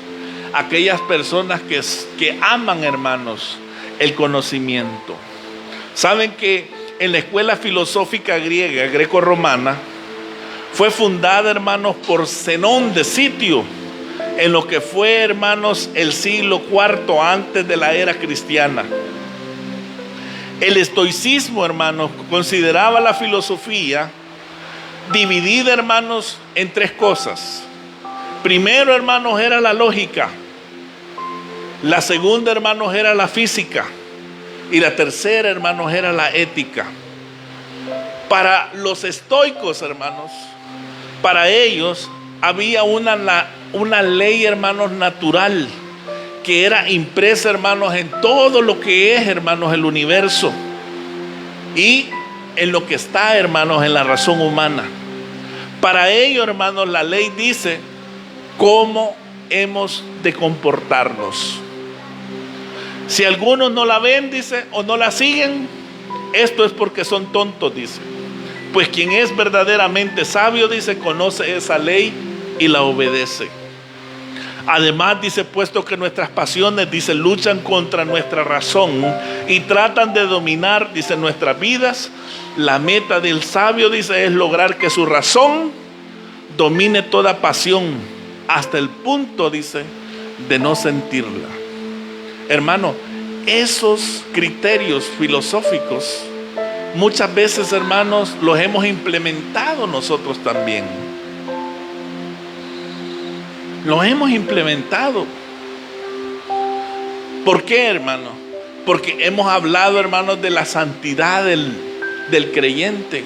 aquellas personas que aman, hermanos, el conocimiento. Saben que en la escuela filosófica griega, greco-romana, fue fundada, hermanos, por Zenón de Sitio, en lo que fue, hermanos, el siglo IV antes de la era cristiana. El estoicismo, hermanos, consideraba la filosofía dividida, hermanos, en tres cosas. Primero, hermanos, era la lógica. La segunda, hermanos, era la física. Y la tercera, hermanos, era la ética. Para los estoicos, hermanos, para ellos había una ley, hermanos, natural, que era impresa, hermanos, en todo lo que es, hermanos, el universo y en lo que está, hermanos, en la razón humana. Para ellos, hermanos, la ley dice cómo hemos de comportarnos. Si algunos no la ven, dice, o no la siguen, esto es porque son tontos, dice. Pues quien es verdaderamente sabio, dice, conoce esa ley y la obedece. Además, dice, puesto que nuestras pasiones, dice, luchan contra nuestra razón y tratan de dominar, dice, nuestras vidas, la meta del sabio, dice, es lograr que su razón domine toda pasión hasta el punto, dice, de no sentirla. Hermano, esos criterios filosóficos muchas veces, hermanos, los hemos implementado nosotros también. Los hemos implementado. ¿Por qué, hermano? Porque hemos hablado, hermanos, de la santidad del creyente.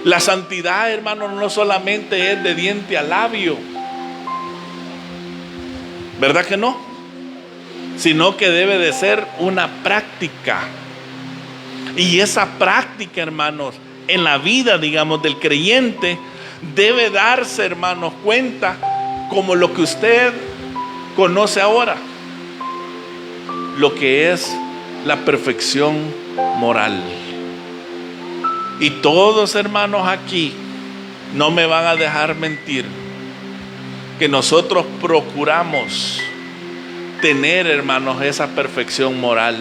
La santidad, hermanos, no solamente es de diente a labio, ¿verdad que no? Sino que debe de ser una práctica. Y esa práctica, hermanos, en la vida, digamos, del creyente, debe darse, hermanos, cuenta como lo que usted conoce ahora, lo que es la perfección moral. Y todos, hermanos, aquí no me van a dejar mentir que nosotros procuramos tener, hermanos, esa perfección moral.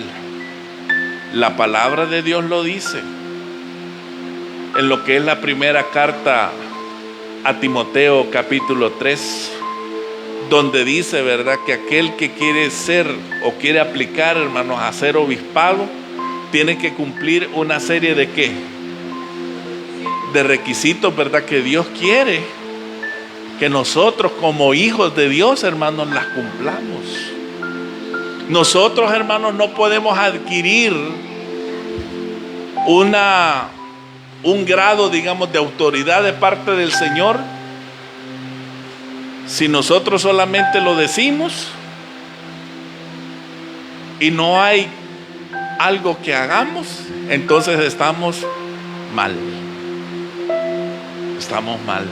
La palabra de Dios lo dice en lo que es la primera carta a Timoteo, capítulo 3, donde dice, ¿verdad?, que aquel que quiere ser o quiere aplicar, hermanos, a ser obispado, tiene que cumplir una serie de ¿qué? De requisitos, ¿verdad?, que Dios quiere que nosotros como hijos de Dios, hermanos, las cumplamos. Nosotros, hermanos, no podemos adquirir un grado, digamos, de autoridad de parte del Señor si nosotros solamente lo decimos y no hay algo que hagamos. Entonces estamos mal. Estamos mal.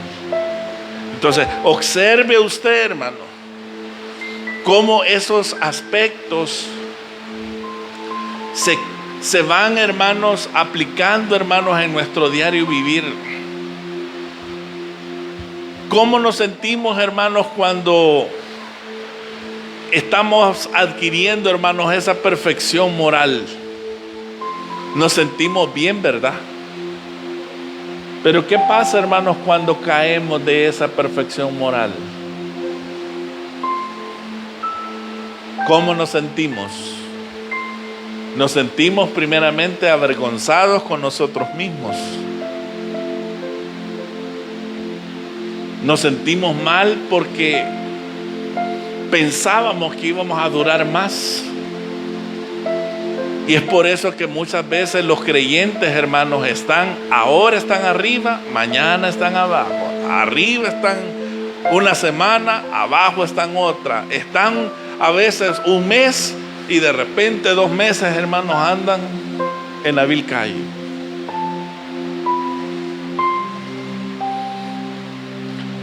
Entonces, observe usted, hermano, cómo esos aspectos se van, hermanos, aplicando, hermanos, en nuestro diario vivir. ¿Cómo nos sentimos, hermanos, cuando estamos adquiriendo, hermanos, esa perfección moral? Nos sentimos bien, ¿verdad? Pero ¿qué pasa, hermanos, cuando caemos de esa perfección moral? ¿Cómo nos sentimos? Nos sentimos primeramente avergonzados con nosotros mismos. Nos sentimos mal porque pensábamos que íbamos a durar más. Y es por eso que muchas veces los creyentes, hermanos, ahora están arriba, mañana están abajo. Arriba están una semana, abajo están otra. Están a veces un mes y de repente 2 meses, hermanos, andan en la vil calle.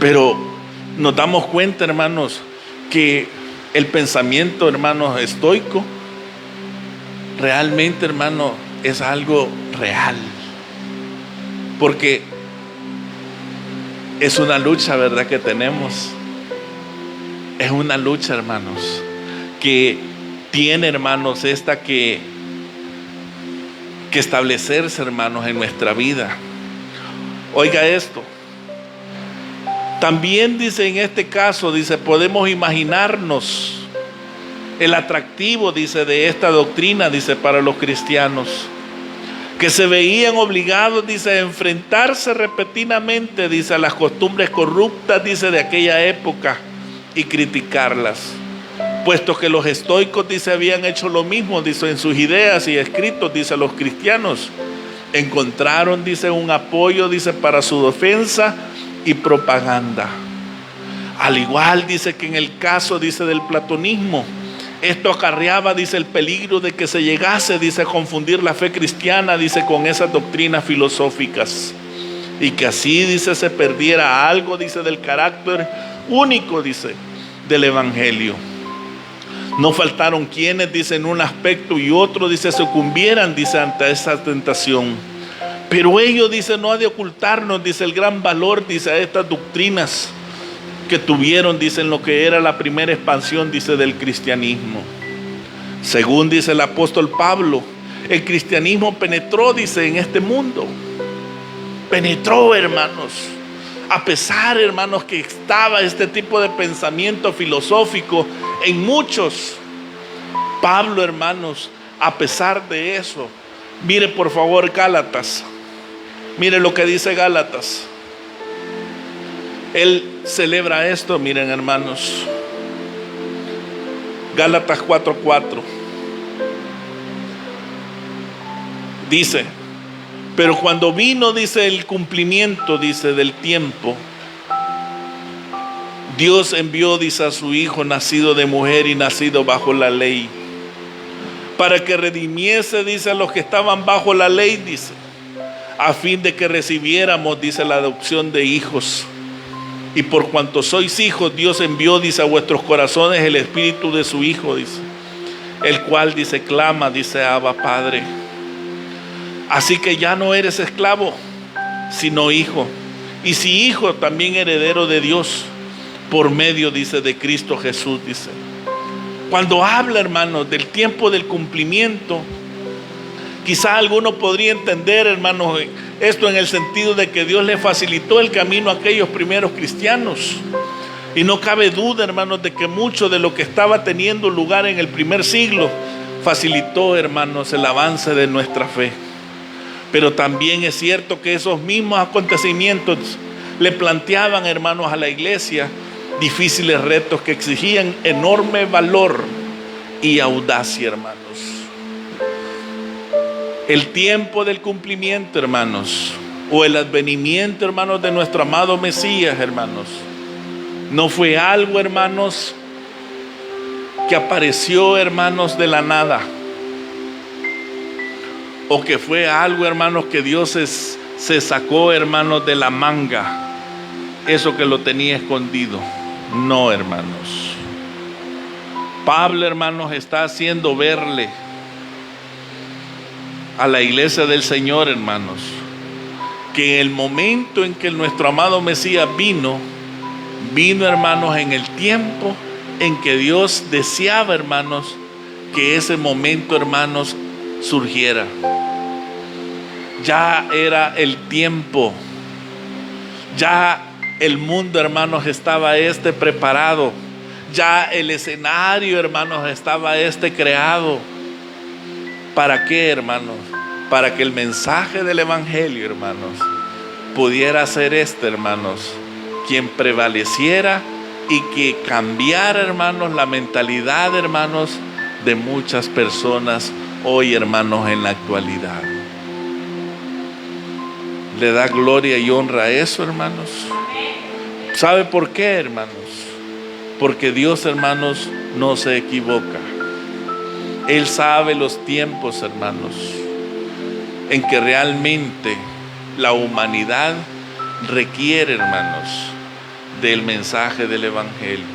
Pero nos damos cuenta, hermanos, que el pensamiento, hermanos, estoico, realmente, hermano, es algo real. Porque es una lucha, ¿verdad?, que tenemos. Es una lucha, hermanos, que tiene, hermanos, que establecerse, hermanos, en nuestra vida. Oiga esto. También dice, en este caso, dice, podemos imaginarnos el atractivo, dice, de esta doctrina, dice, para los cristianos, que se veían obligados, dice, a enfrentarse repetidamente, dice, a las costumbres corruptas, dice, de aquella época y criticarlas, puesto que los estoicos, dice, habían hecho lo mismo, dice, en sus ideas y escritos, dice, los cristianos encontraron, dice, un apoyo, dice, para su defensa y propaganda. Al igual, dice, que en el caso, dice, del platonismo, esto acarreaba, dice, el peligro de que se llegase, dice, a confundir la fe cristiana, dice, con esas doctrinas filosóficas, y que así, dice, se perdiera algo, dice, del carácter único, dice, del evangelio. No faltaron quienes, dice, en un aspecto y otro, dice, sucumbieran, dice, ante esa tentación. Pero ello, dice, no ha de ocultarnos, dice, el gran valor, dice, a estas doctrinas que tuvieron, dice, en lo que era la primera expansión, dice, del cristianismo. Según dice el apóstol Pablo, el cristianismo penetró, dice, en este mundo. Penetró, hermanos. A pesar, hermanos, que estaba este tipo de pensamiento filosófico en muchos, Pablo, hermanos, a pesar de eso, mire por favor Gálatas. Mire lo que dice Gálatas. Él celebra esto, miren, hermanos. Gálatas 4:4. Dice, pero cuando vino, dice, el cumplimiento, dice, del tiempo, Dios envió, dice, a su Hijo nacido de mujer y nacido bajo la ley, para que redimiese, dice, a los que estaban bajo la ley, dice, a fin de que recibiéramos, dice, la adopción de hijos. Y por cuanto sois hijos, Dios envió, dice, a vuestros corazones el espíritu de su Hijo, dice, el cual, dice, clama, dice, Abba, Padre. Así que ya no eres esclavo, sino hijo. Y si hijo, también heredero de Dios, por medio, dice, de Cristo Jesús, dice. Cuando habla, hermanos, del tiempo del cumplimiento, quizá alguno podría entender, hermanos, esto en el sentido de que Dios le facilitó el camino a aquellos primeros cristianos. Y no cabe duda, hermanos, de que mucho de lo que estaba teniendo lugar en el primer siglo facilitó, hermanos, el avance de nuestra fe. Pero también es cierto que esos mismos acontecimientos le planteaban, hermanos, a la iglesia difíciles retos que exigían enorme valor y audacia, hermanos. El tiempo del cumplimiento, hermanos, o el advenimiento, hermanos, de nuestro amado Mesías, hermanos, no fue algo, hermanos, que apareció, hermanos, de la nada, o que fue algo, hermanos, que Dios se sacó, hermanos, de la manga, eso que lo tenía escondido. No, hermanos. Pablo, hermanos, está haciendo verle a la iglesia del Señor, hermanos, que en el momento en que nuestro amado Mesías vino, Vino, hermanos, en el tiempo en que Dios deseaba, hermanos, que ese momento, hermanos, surgiera. Ya era el tiempo. Ya el mundo, hermanos, estaba preparado. Ya el escenario, hermanos, estaba creado. ¿Para qué, hermanos? Para que el mensaje del evangelio, hermanos, pudiera ser hermanos, quien prevaleciera y que cambiara, hermanos, la mentalidad, hermanos, de muchas personas hoy, hermanos, en la actualidad. ¿Le da gloria y honra a eso, hermanos? ¿Sabe por qué, hermanos? Porque Dios, hermanos, no se equivoca. Él sabe los tiempos, hermanos, en que realmente la humanidad requiere, hermanos, del mensaje del evangelio.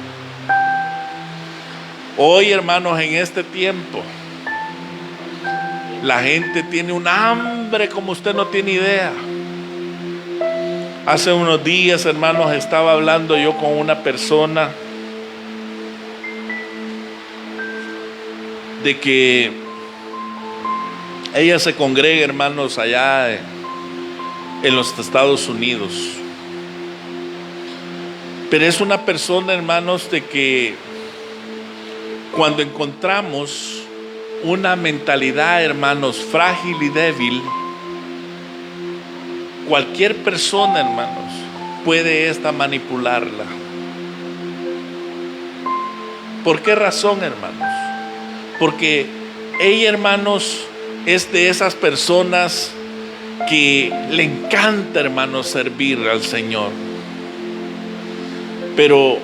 Hoy, hermanos, en este tiempo, la gente tiene un hambre como usted no tiene idea. Hace unos días, hermanos, estaba hablando yo con una persona de que ella se congrega, hermanos, allá en los Estados Unidos. Pero es una persona, hermanos, de que cuando encontramos una mentalidad, hermanos, frágil y débil, cualquier persona, hermanos, puede manipularla. ¿Por qué razón, hermanos? Porque ella, hermanos, es de esas personas que le encanta, hermanos, servir al Señor. Pero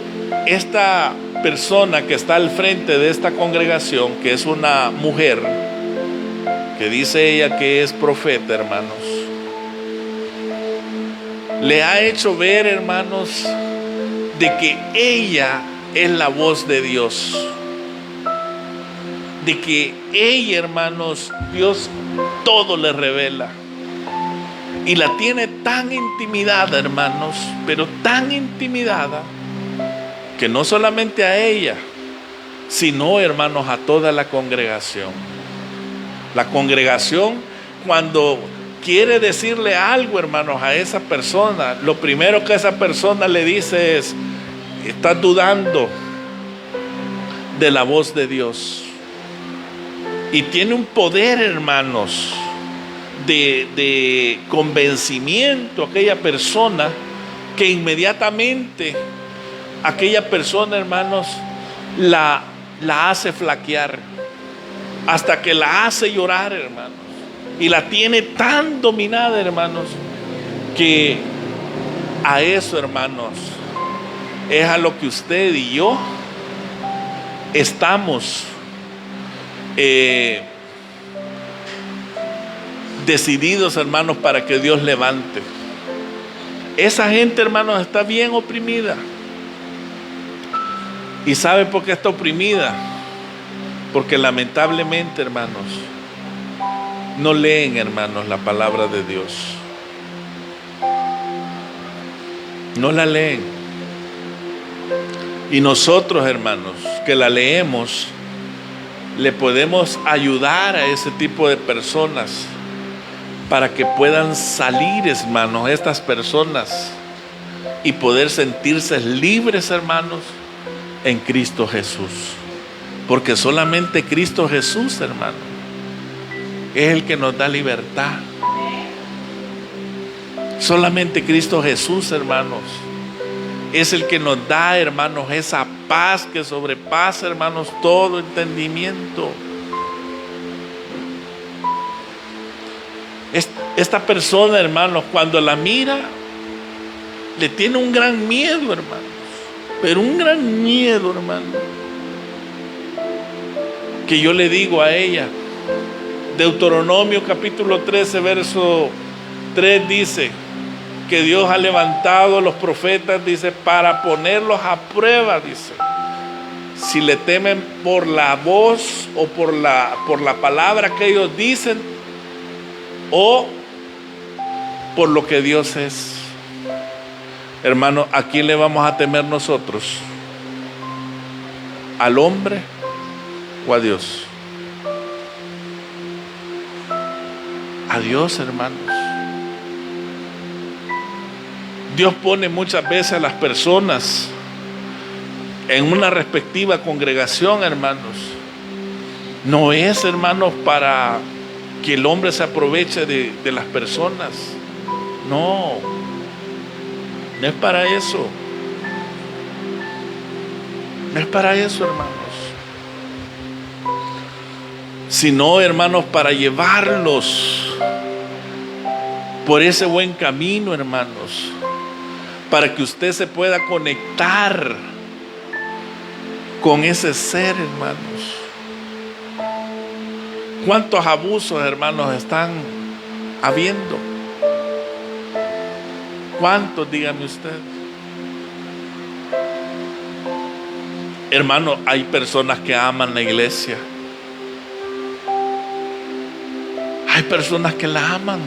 esta persona que está al frente de esta congregación, que es una mujer, que dice ella que es profeta, hermanos, le ha hecho ver, hermanos, de que ella es la voz de Dios. De que ella, hermanos, Dios todo le revela. Y la tiene tan intimidada, hermanos, pero tan intimidada, que no solamente a ella, sino, hermanos, a toda la congregación. La congregación, cuando quiere decirle algo, hermanos, a esa persona, lo primero que esa persona le dice es: estás dudando de la voz de Dios. Y tiene un poder, hermanos, de convencimiento aquella persona, que inmediatamente aquella persona, hermanos, la hace flaquear, hasta que la hace llorar, hermanos. Y la tiene tan dominada, hermanos, que a eso, hermanos, es a lo que usted y yo estamos decididos, hermanos, para que Dios levante. Esa gente, hermanos, está bien oprimida. ¿Y sabe por qué está oprimida? Porque lamentablemente, hermanos, no leen, hermanos, la palabra de Dios. No la leen. Y nosotros, hermanos, que la leemos, le podemos ayudar a ese tipo de personas para que puedan salir, hermanos, estas personas, y poder sentirse libres, hermanos, en Cristo Jesús. Porque solamente Cristo Jesús, hermano, es el que nos da libertad. Solamente Cristo Jesús, hermanos, es el que nos da, hermanos, esa paz que sobrepasa, hermanos, todo entendimiento. Esta persona, hermanos, cuando la mira, le tiene un gran miedo, hermanos. Pero un gran miedo, hermano. Que yo le digo a ella, Deuteronomio capítulo 13, verso 3 dice que Dios ha levantado a los profetas, dice, para ponerlos a prueba, dice, si le temen por la voz o por la palabra que ellos dicen, o por lo que Dios es. Hermano, ¿a quién le vamos a temer nosotros? ¿Al hombre o a Dios? A Dios, hermanos. Dios pone muchas veces a las personas en una respectiva congregación, hermanos. No es, hermanos, para que el hombre se aproveche de las personas. No, no es para eso. No es para eso, hermanos. Sino, hermanos, para llevarlos por ese buen camino, hermanos. Para que usted se pueda conectar con ese ser, hermanos. ¿Cuántos abusos, hermanos, están habiendo? ¿Cuántos? Dígame usted. Hermano, hay personas que aman la iglesia. Hay personas que la aman,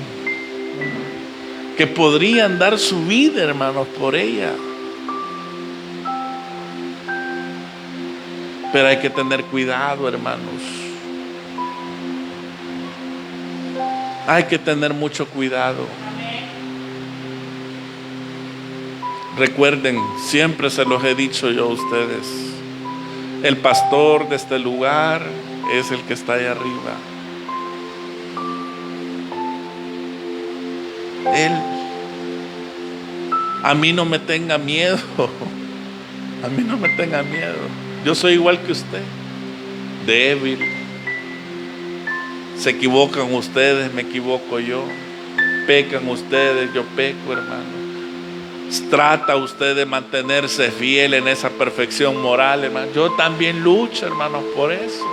que podrían dar su vida, hermanos, por ella. Pero hay que tener cuidado, hermanos. Hay que tener mucho cuidado. Recuerden, siempre se los he dicho yo a ustedes, el pastor de este lugar es el que está ahí arriba. Él. A mí no me tenga miedo. A mí no me tenga miedo. Yo soy igual que usted, débil. Se equivocan ustedes, me equivoco yo. Pecan ustedes, yo peco, hermano. Trata usted de mantenerse fiel en esa perfección moral, hermano. Yo también lucho, hermanos, por eso.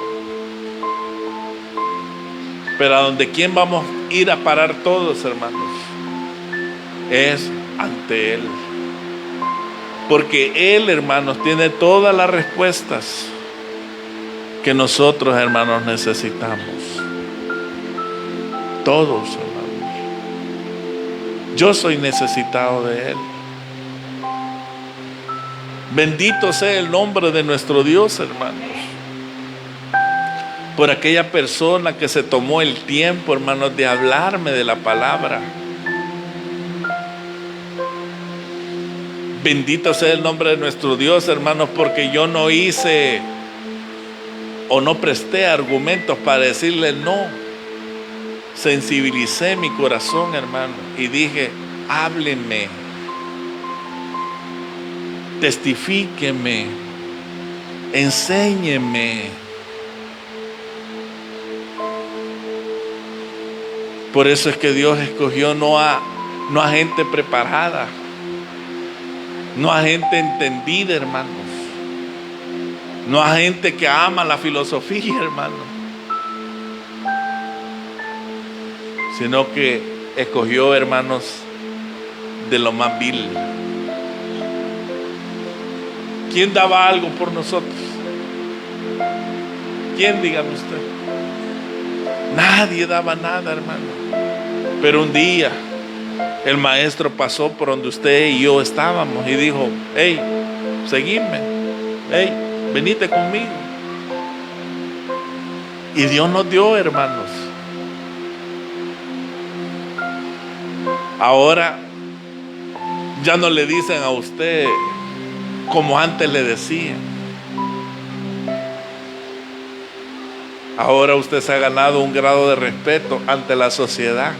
Pero a donde quién vamos a ir a parar todos, hermanos, es ante Él. Porque Él, hermanos, tiene todas las respuestas que nosotros, hermanos, necesitamos. Todos, hermanos. Yo soy necesitado de Él. Bendito sea el nombre de nuestro Dios, hermanos. Por aquella persona que se tomó el tiempo, hermanos, de hablarme de la palabra. Bendito sea el nombre de nuestro Dios, hermanos, porque yo no hice o no presté argumentos para decirle no. Sensibilicé mi corazón, hermano, y dije, hábleme, testifíqueme, enséñeme. Por eso es que Dios escogió no a gente preparada, no a gente entendida, hermanos, no a gente que ama la filosofía, hermanos, sino que escogió, hermanos, de lo más vil. ¿Quién daba algo por nosotros? ¿Quién? Dígame usted. Nadie daba nada, hermano. Pero un día el maestro pasó por donde usted y yo estábamos y dijo, hey, seguidme, hey, venite conmigo. Y Dios nos dio, hermanos. Ahora ya no le dicen a usted como antes le decían. Ahora usted se ha ganado un grado de respeto ante la sociedad.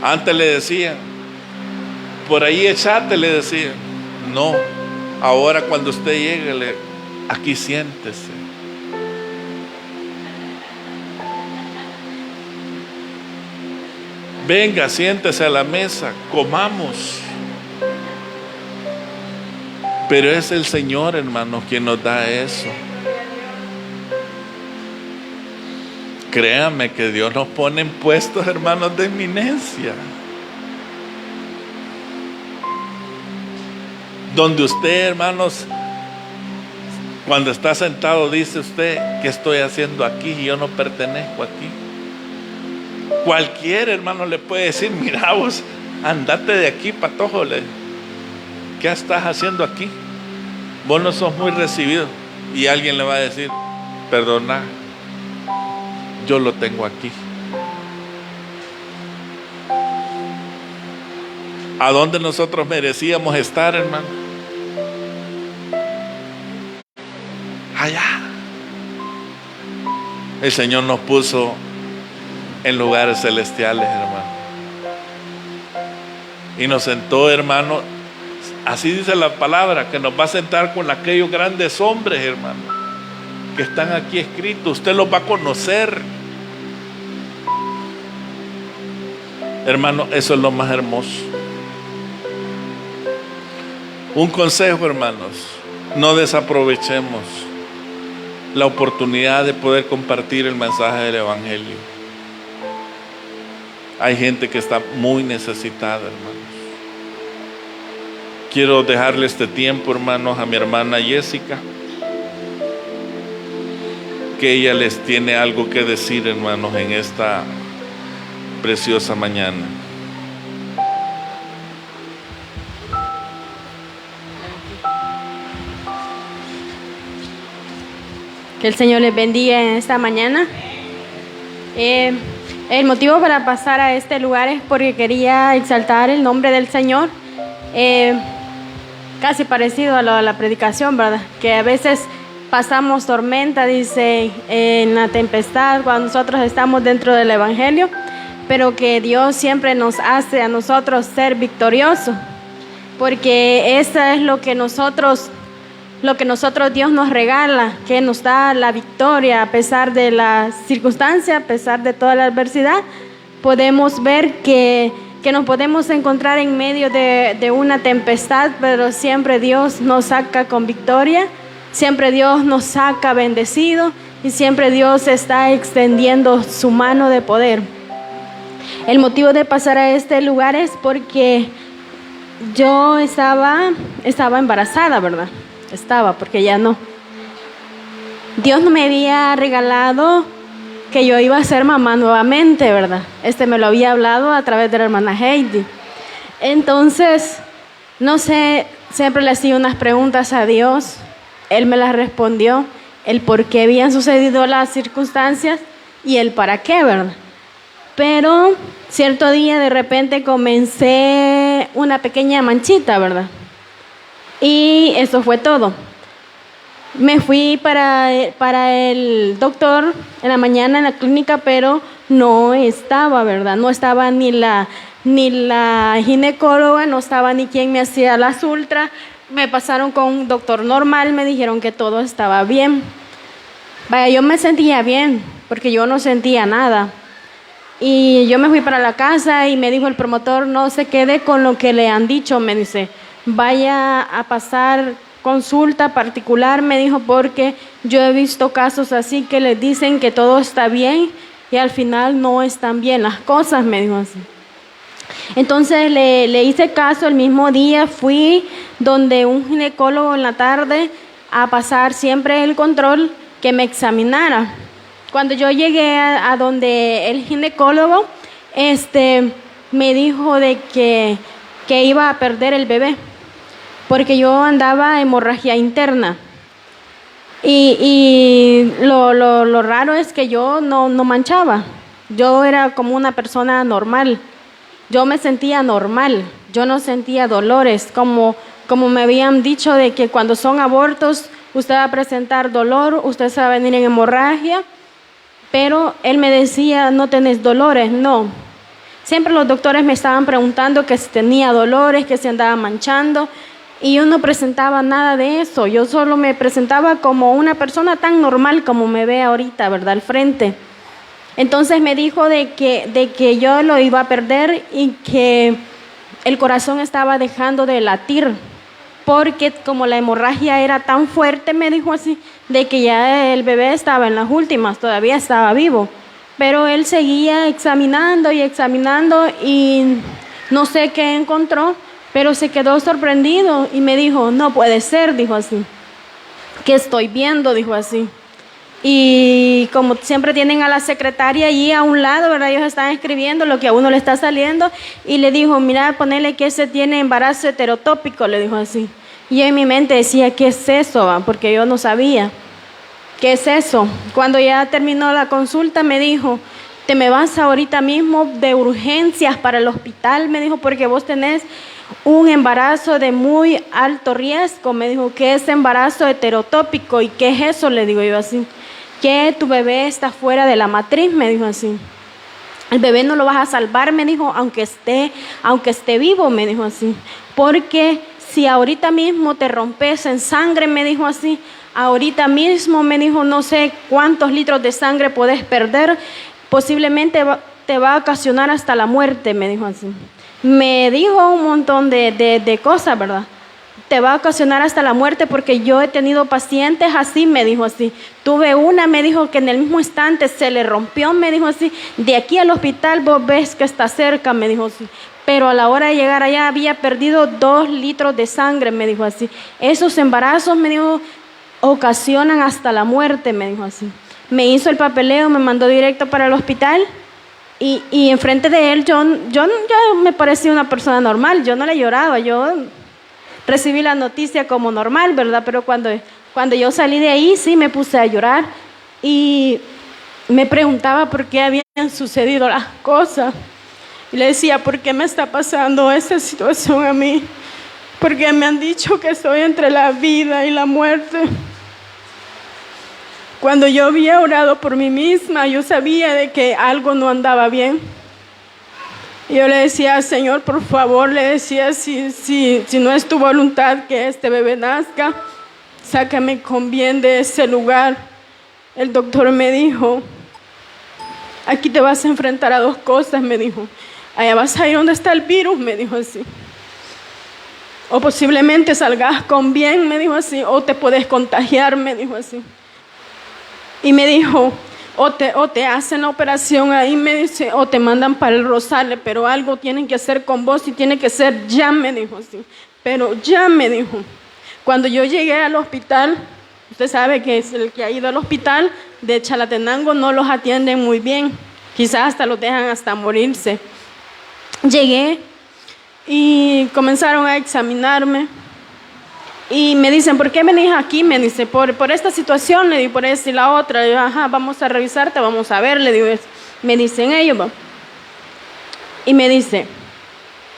Antes le decían, por ahí echate, le decían. No, ahora cuando usted llegue, aquí siéntese. Venga, siéntese a la mesa, comamos. Pero es el Señor, hermanos, quien nos da eso. Créanme que Dios nos pone en puestos, hermanos, de eminencia. Donde usted, hermanos, cuando está sentado, dice usted, ¿qué estoy haciendo aquí? Yo no pertenezco aquí. Cualquier hermano le puede decir, mira vos, Andate de aquí, patojo. ¿Qué estás haciendo aquí? Vos no sos muy recibido. Y alguien le va a decir, perdona, yo lo tengo aquí. ¿A dónde nosotros merecíamos estar, hermano? Allá. El Señor nos puso en lugares celestiales, hermano. Y nos sentó, hermano, así dice la palabra, que nos va a sentar con aquellos grandes hombres, hermano, que están aquí escritos. Usted los va a conocer. Hermano, eso es lo más hermoso. Un consejo, hermanos, no desaprovechemos la oportunidad de poder compartir el mensaje del Evangelio. Hay gente que está muy necesitada, hermanos. Quiero dejarle este tiempo, hermanos, a mi hermana Jessica, que ella les tiene algo que decir, hermanos, en esta preciosa mañana. Que el Señor les bendiga en esta mañana. El motivo para pasar a este lugar es porque quería exaltar el nombre del Señor. Casi parecido a la predicación, ¿verdad? Que a veces pasamos tormenta, dice, en la tempestad, cuando nosotros estamos dentro del Evangelio, pero que Dios siempre nos hace a nosotros ser victoriosos, porque eso es lo que nosotros Dios nos regala, que nos da la victoria a pesar de las circunstancias, a pesar de toda la adversidad. Podemos ver que nos podemos encontrar en medio de una tempestad, pero siempre Dios nos saca con victoria, siempre Dios nos saca bendecido y siempre Dios está extendiendo su mano de poder. El motivo de pasar a este lugar es porque yo estaba embarazada, ¿verdad? Porque ya no. Dios no me había regalado que yo iba a ser mamá nuevamente, ¿verdad? Me lo había hablado a través de la hermana Heidi. Entonces, no sé, siempre le hacía unas preguntas a Dios. Él me las respondió, el por qué habían sucedido las circunstancias y el para qué, ¿verdad? Pero cierto día de repente comencé una pequeña manchita, ¿verdad? Y eso fue todo. Me fui para el doctor en la mañana en la clínica, pero no estaba, ¿verdad? No estaba ni la ginecóloga, no estaba ni quien me hacía las ultras. Me pasaron con un doctor normal, me dijeron que todo estaba bien. Vaya, yo me sentía bien, porque yo no sentía nada. Y yo me fui para la casa y me dijo el promotor, no se quede con lo que le han dicho, me dice, vaya a pasar consulta particular, me dijo, porque yo he visto casos así que les dicen que todo está bien y al final no están bien las cosas, me dijo así. Entonces le hice caso. El mismo día fui donde un ginecólogo en la tarde a pasar siempre el control, que me examinara. Cuando yo llegué a donde el ginecólogo, me dijo de que iba a perder el bebé, porque yo andaba hemorragia interna. Y lo raro es que yo no manchaba. Yo era como una persona normal. Yo me sentía normal. Yo no sentía dolores, como me habían dicho de que cuando son abortos usted va a presentar dolor, usted se va a venir en hemorragia. Pero él me decía, no tenés dolores, no. Siempre los doctores me estaban preguntando que si tenía dolores, que si andaba manchando, y yo no presentaba nada de eso. Yo solo me presentaba como una persona tan normal como me ve ahorita, ¿verdad? Al frente. Entonces me dijo de que yo lo iba a perder y que el corazón estaba dejando de latir, porque como la hemorragia era tan fuerte, me dijo así, de que ya el bebé estaba en las últimas, todavía estaba vivo. Pero él seguía examinando y no sé qué encontró, pero se quedó sorprendido y me dijo, no puede ser, dijo así. ¿Qué estoy viendo? Dijo así. Y como siempre tienen a la secretaria allí a un lado, ¿verdad? Ellos están escribiendo lo que a uno le está saliendo. Y le dijo, mira, ponele que ese tiene embarazo heterotópico, le dijo así. Y en mi mente decía, ¿qué es eso? ¿Va? Porque yo no sabía. ¿Qué es eso? Cuando ya terminó la consulta me dijo, te me vas ahorita mismo de urgencias para el hospital, me dijo, porque vos tenés un embarazo de muy alto riesgo. Me dijo, ¿qué es embarazo heterotópico? ¿Y qué es eso? Le digo yo así. Que tu bebé está fuera de la matriz, me dijo así. El bebé no lo vas a salvar, me dijo, aunque esté vivo, me dijo así. Porque si ahorita mismo te rompes en sangre, me dijo así, ahorita mismo, me dijo, no sé cuántos litros de sangre puedes perder, posiblemente te va a ocasionar hasta la muerte, me dijo así. Me dijo un montón de cosas, ¿verdad? Te va a ocasionar hasta la muerte porque yo he tenido pacientes así, me dijo así. Tuve una, me dijo que en el mismo instante se le rompió, me dijo así. De aquí al hospital vos ves que está cerca, me dijo así. Pero a la hora de llegar allá había perdido 2 litros de sangre, me dijo así. Esos embarazos, me dijo, ocasionan hasta la muerte, me dijo así. Me hizo el papeleo, me mandó directo para el hospital. Y enfrente de él yo me parecía una persona normal, yo no le lloraba, yo recibí la noticia como normal, ¿verdad? Pero cuando yo salí de ahí sí me puse a llorar y me preguntaba por qué habían sucedido las cosas. Y le decía, ¿por qué me está pasando esta situación a mí? Porque me han dicho que estoy entre la vida y la muerte. Cuando yo había orado por mí misma, yo sabía de que algo no andaba bien. Y yo le decía, Señor, por favor, le decía, si no es tu voluntad que este bebé nazca, sácame con bien de ese lugar. El doctor me dijo, aquí te vas a enfrentar a 2 cosas, me dijo. Allá vas a ir donde está el virus, me dijo así. O posiblemente salgas con bien, me dijo así, o te puedes contagiar, me dijo así. Y me dijo, o te hacen la operación ahí, me dice, o te mandan para el Rosales, pero algo tienen que hacer con vos y tiene que ser ya, me dijo así. Pero ya, me dijo. Cuando yo llegué al hospital, usted sabe que es el que ha ido al hospital de Chalatenango, no los atienden muy bien. Quizás hasta los dejan hasta morirse. Llegué y comenzaron a examinarme. Y me dicen, ¿por qué venís aquí? Me dice, por esta situación, le digo, por esta y la otra. Le digo, ajá, vamos a revisarte, vamos a ver, le digo, me dicen ellos. Y me dice,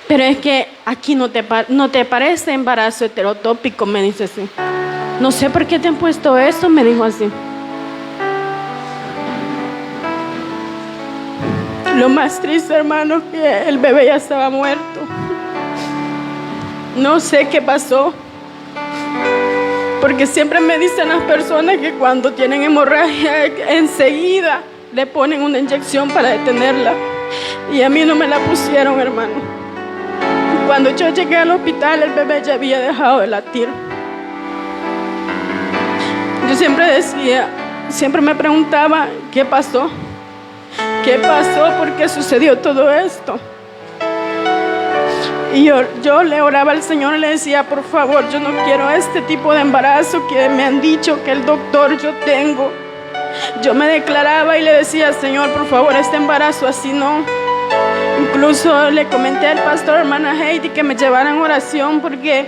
pero es que aquí no te parece embarazo heterotópico, me dice así. No sé por qué te han puesto eso, me dijo así. Lo más triste, hermano, que el bebé ya estaba muerto. No sé qué pasó. Porque siempre me dicen las personas que cuando tienen hemorragia enseguida le ponen una inyección para detenerla. Y a mí no me la pusieron, hermano. Cuando yo llegué al hospital, el bebé ya había dejado de latir. Yo siempre me preguntaba, ¿qué pasó? ¿Qué pasó? ¿Por qué sucedió todo esto? Y yo le oraba al Señor y le decía, por favor, yo no quiero este tipo de embarazo que me han dicho que el doctor yo tengo. Yo me declaraba y le decía, Señor, por favor, este embarazo así no. Incluso le comenté al pastor, hermana Heidi, que me llevaran oración porque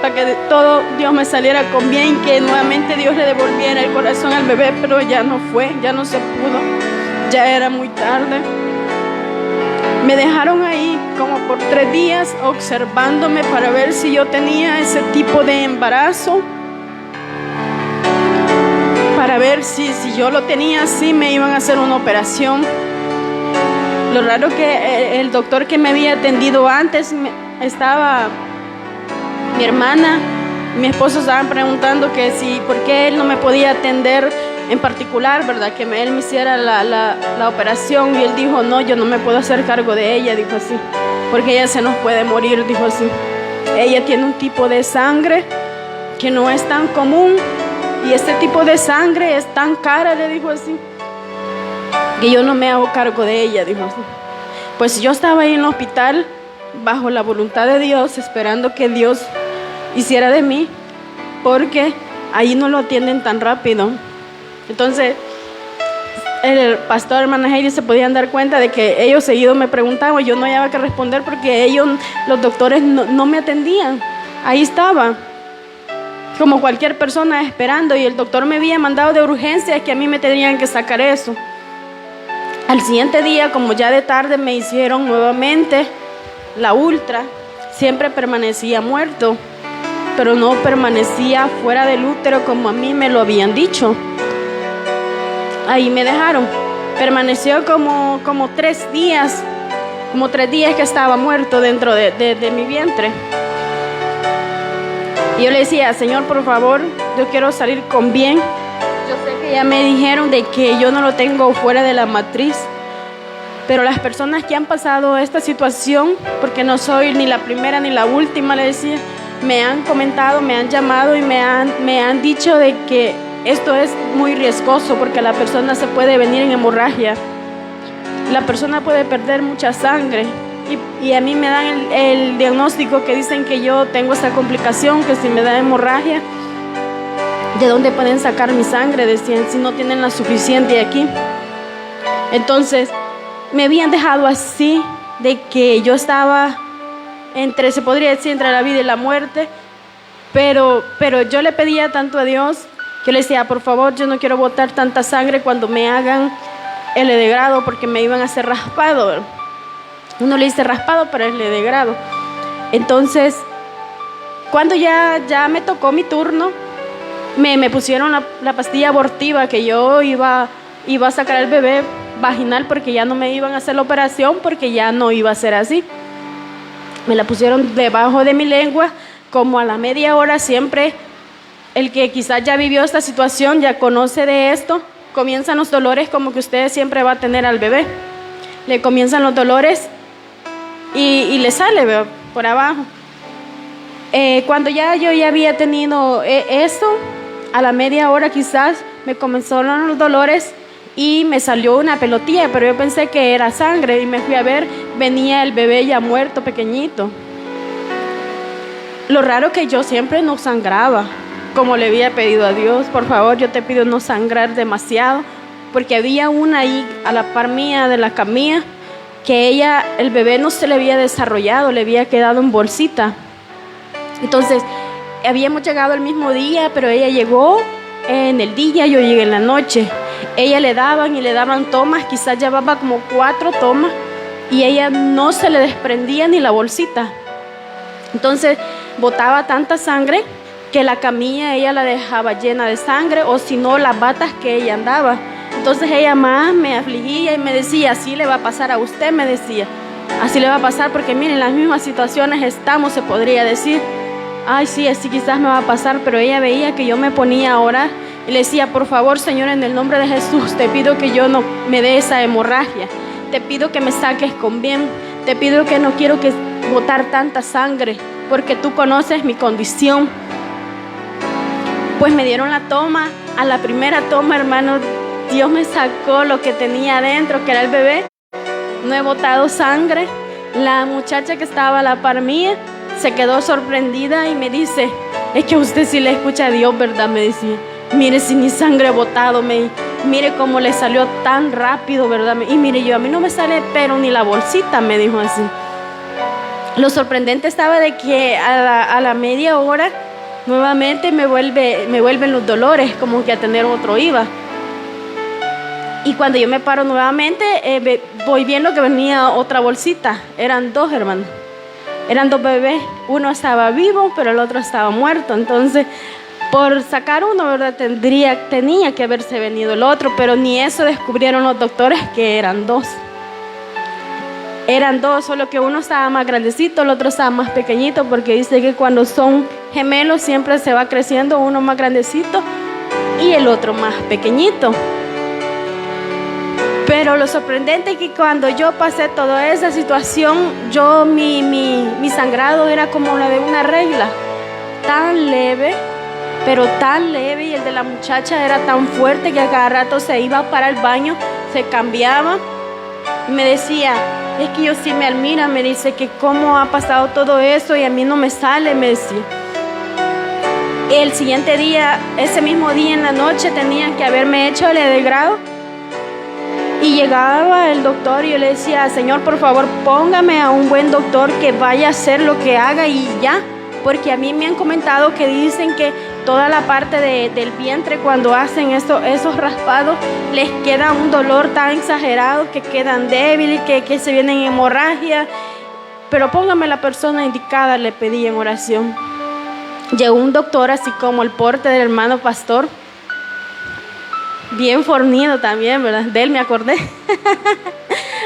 para que todo Dios me saliera con bien, que nuevamente Dios le devolviera el corazón al bebé, pero ya no fue, ya no se pudo, ya era muy tarde. Me dejaron ahí como por 3 días observándome para ver si yo tenía ese tipo de embarazo, para ver si yo lo tenía así me iban a hacer una operación. Lo raro que el doctor que me había atendido antes estaba mi hermana, mi esposo estaban preguntando que por qué él no me podía atender en particular, ¿verdad? Que él me hiciera la operación. Y él dijo, no, yo no me puedo hacer cargo de ella, dijo así, porque ella se nos puede morir, dijo así. Ella tiene un tipo de sangre que no es tan común y este tipo de sangre es tan cara, le dijo así, que yo no me hago cargo de ella, dijo así. Pues yo estaba ahí en el hospital bajo la voluntad de Dios, esperando que Dios hiciera de mí porque ahí no lo atienden tan rápido. Entonces, el pastor, hermana Heidi, se podían dar cuenta de que ellos seguido me preguntaban, yo no había que responder porque los doctores no me atendían. Ahí estaba, como cualquier persona esperando, y el doctor me había mandado de urgencia que a mí me tenían que sacar eso. Al siguiente día, como ya de tarde, me hicieron nuevamente la ultra. Siempre permanecía muerto, pero no permanecía fuera del útero como a mí me lo habían dicho. Ahí me dejaron. Permaneció como 3 días, que estaba muerto dentro de mi vientre. Y yo le decía, Señor, por favor, yo quiero salir con bien. Yo sé que ya me dijeron de que yo no lo tengo fuera de la matriz, pero las personas que han pasado esta situación, porque no soy ni la primera ni la última, le decía, me han comentado, me han llamado y me han dicho de que esto es muy riesgoso porque la persona se puede venir en hemorragia. La persona puede perder mucha sangre. Y a mí me dan el diagnóstico que dicen que yo tengo esta complicación, que si me da hemorragia, ¿de dónde pueden sacar mi sangre? Decían, si no tienen la suficiente aquí. Entonces, me habían dejado así, de que yo estaba se podría decir, entre la vida y la muerte. Pero yo le pedía tanto a Dios, que le decía, por favor, yo no quiero botar tanta sangre cuando me hagan el de grado, porque me iban a hacer raspado. Uno le dice raspado, pero es de grado. Entonces, cuando ya me tocó mi turno, me pusieron la pastilla abortiva, que yo iba a sacar al bebé vaginal, porque ya no me iban a hacer la operación, porque ya no iba a ser así. Me la pusieron debajo de mi lengua, como a la media hora. Siempre el que quizás ya vivió esta situación, ya conoce de esto, comienzan los dolores como que usted siempre va a tener al bebé. Le comienzan los dolores y le sale, ¿verdad?, por abajo. Cuando yo ya había tenido esto, a la media hora quizás me comenzaron los dolores y me salió una pelotilla, pero yo pensé que era sangre y me fui a ver, venía el bebé ya muerto, pequeñito. Lo raro que yo siempre no sangraba, como le había pedido a Dios, por favor, yo te pido no sangrar demasiado, porque había una ahí a la par mía de la camilla, que el bebé no se le había desarrollado, le había quedado en bolsita. Entonces, habíamos llegado el mismo día, pero ella llegó en el día, yo llegué en la noche. Ella le daban tomas, quizás llevaba como 4 tomas, y ella no se le desprendía ni la bolsita. Entonces, botaba tanta sangre que la camilla ella la dejaba llena de sangre, o si no, las batas que ella andaba. Entonces ella más me afligía y me decía, así le va a pasar a usted, me decía. Así le va a pasar porque miren, en las mismas situaciones estamos, se podría decir. Ay, sí, así quizás me va a pasar, pero ella veía que yo me ponía a orar y le decía, por favor, Señor, en el nombre de Jesús, te pido que yo no me dé esa hemorragia. Te pido que me saques con bien. Te pido que no quiero que botar tanta sangre, porque tú conoces mi condición. Pues me dieron la toma. A la primera toma, hermano, Dios me sacó lo que tenía adentro, que era el bebé. No he botado sangre. La muchacha que estaba a la par mía se quedó sorprendida y me dice, es que usted sí le escucha a Dios, ¿verdad? Me decía, mire si ni sangre he botado, mire cómo le salió tan rápido, ¿verdad? Y mire, a mí no me sale pero ni la bolsita, me dijo así. Lo sorprendente estaba de que a la media hora nuevamente me vuelven los dolores, como que a tener otro IVA. Y cuando yo me paro nuevamente, voy viendo que venía otra bolsita. Eran 2, hermanos. Eran 2 bebés. Uno estaba vivo, pero el otro estaba muerto. Entonces, por sacar uno, ¿verdad?, tenía que haberse venido el otro, pero ni eso descubrieron los doctores, que eran 2. Eran 2, solo que uno estaba más grandecito, el otro estaba más pequeñito, porque dice que cuando son gemelos siempre se va creciendo, uno más grandecito y el otro más pequeñito. Pero lo sorprendente es que cuando yo pasé toda esa situación, mi sangrado era como la de una regla, tan leve, pero tan leve, y el de la muchacha era tan fuerte que a cada rato se iba para el baño, se cambiaba y me decía, es que yo sí me admira, me dice que cómo ha pasado todo eso y a mí no me sale, me decía. El siguiente día, ese mismo día en la noche, tenían que haberme hecho el de grado. Y llegaba el doctor y yo le decía, Señor, por favor, póngame a un buen doctor que vaya a hacer lo que haga y ya. Porque a mí me han comentado que dicen que toda la parte del vientre, cuando hacen esos raspados, les queda un dolor tan exagerado que quedan débiles, que se vienen hemorragia. Pero póngame la persona indicada, le pedí en oración. Llegó un doctor así como el porte del hermano pastor, bien fornido también, ¿verdad? De él me acordé.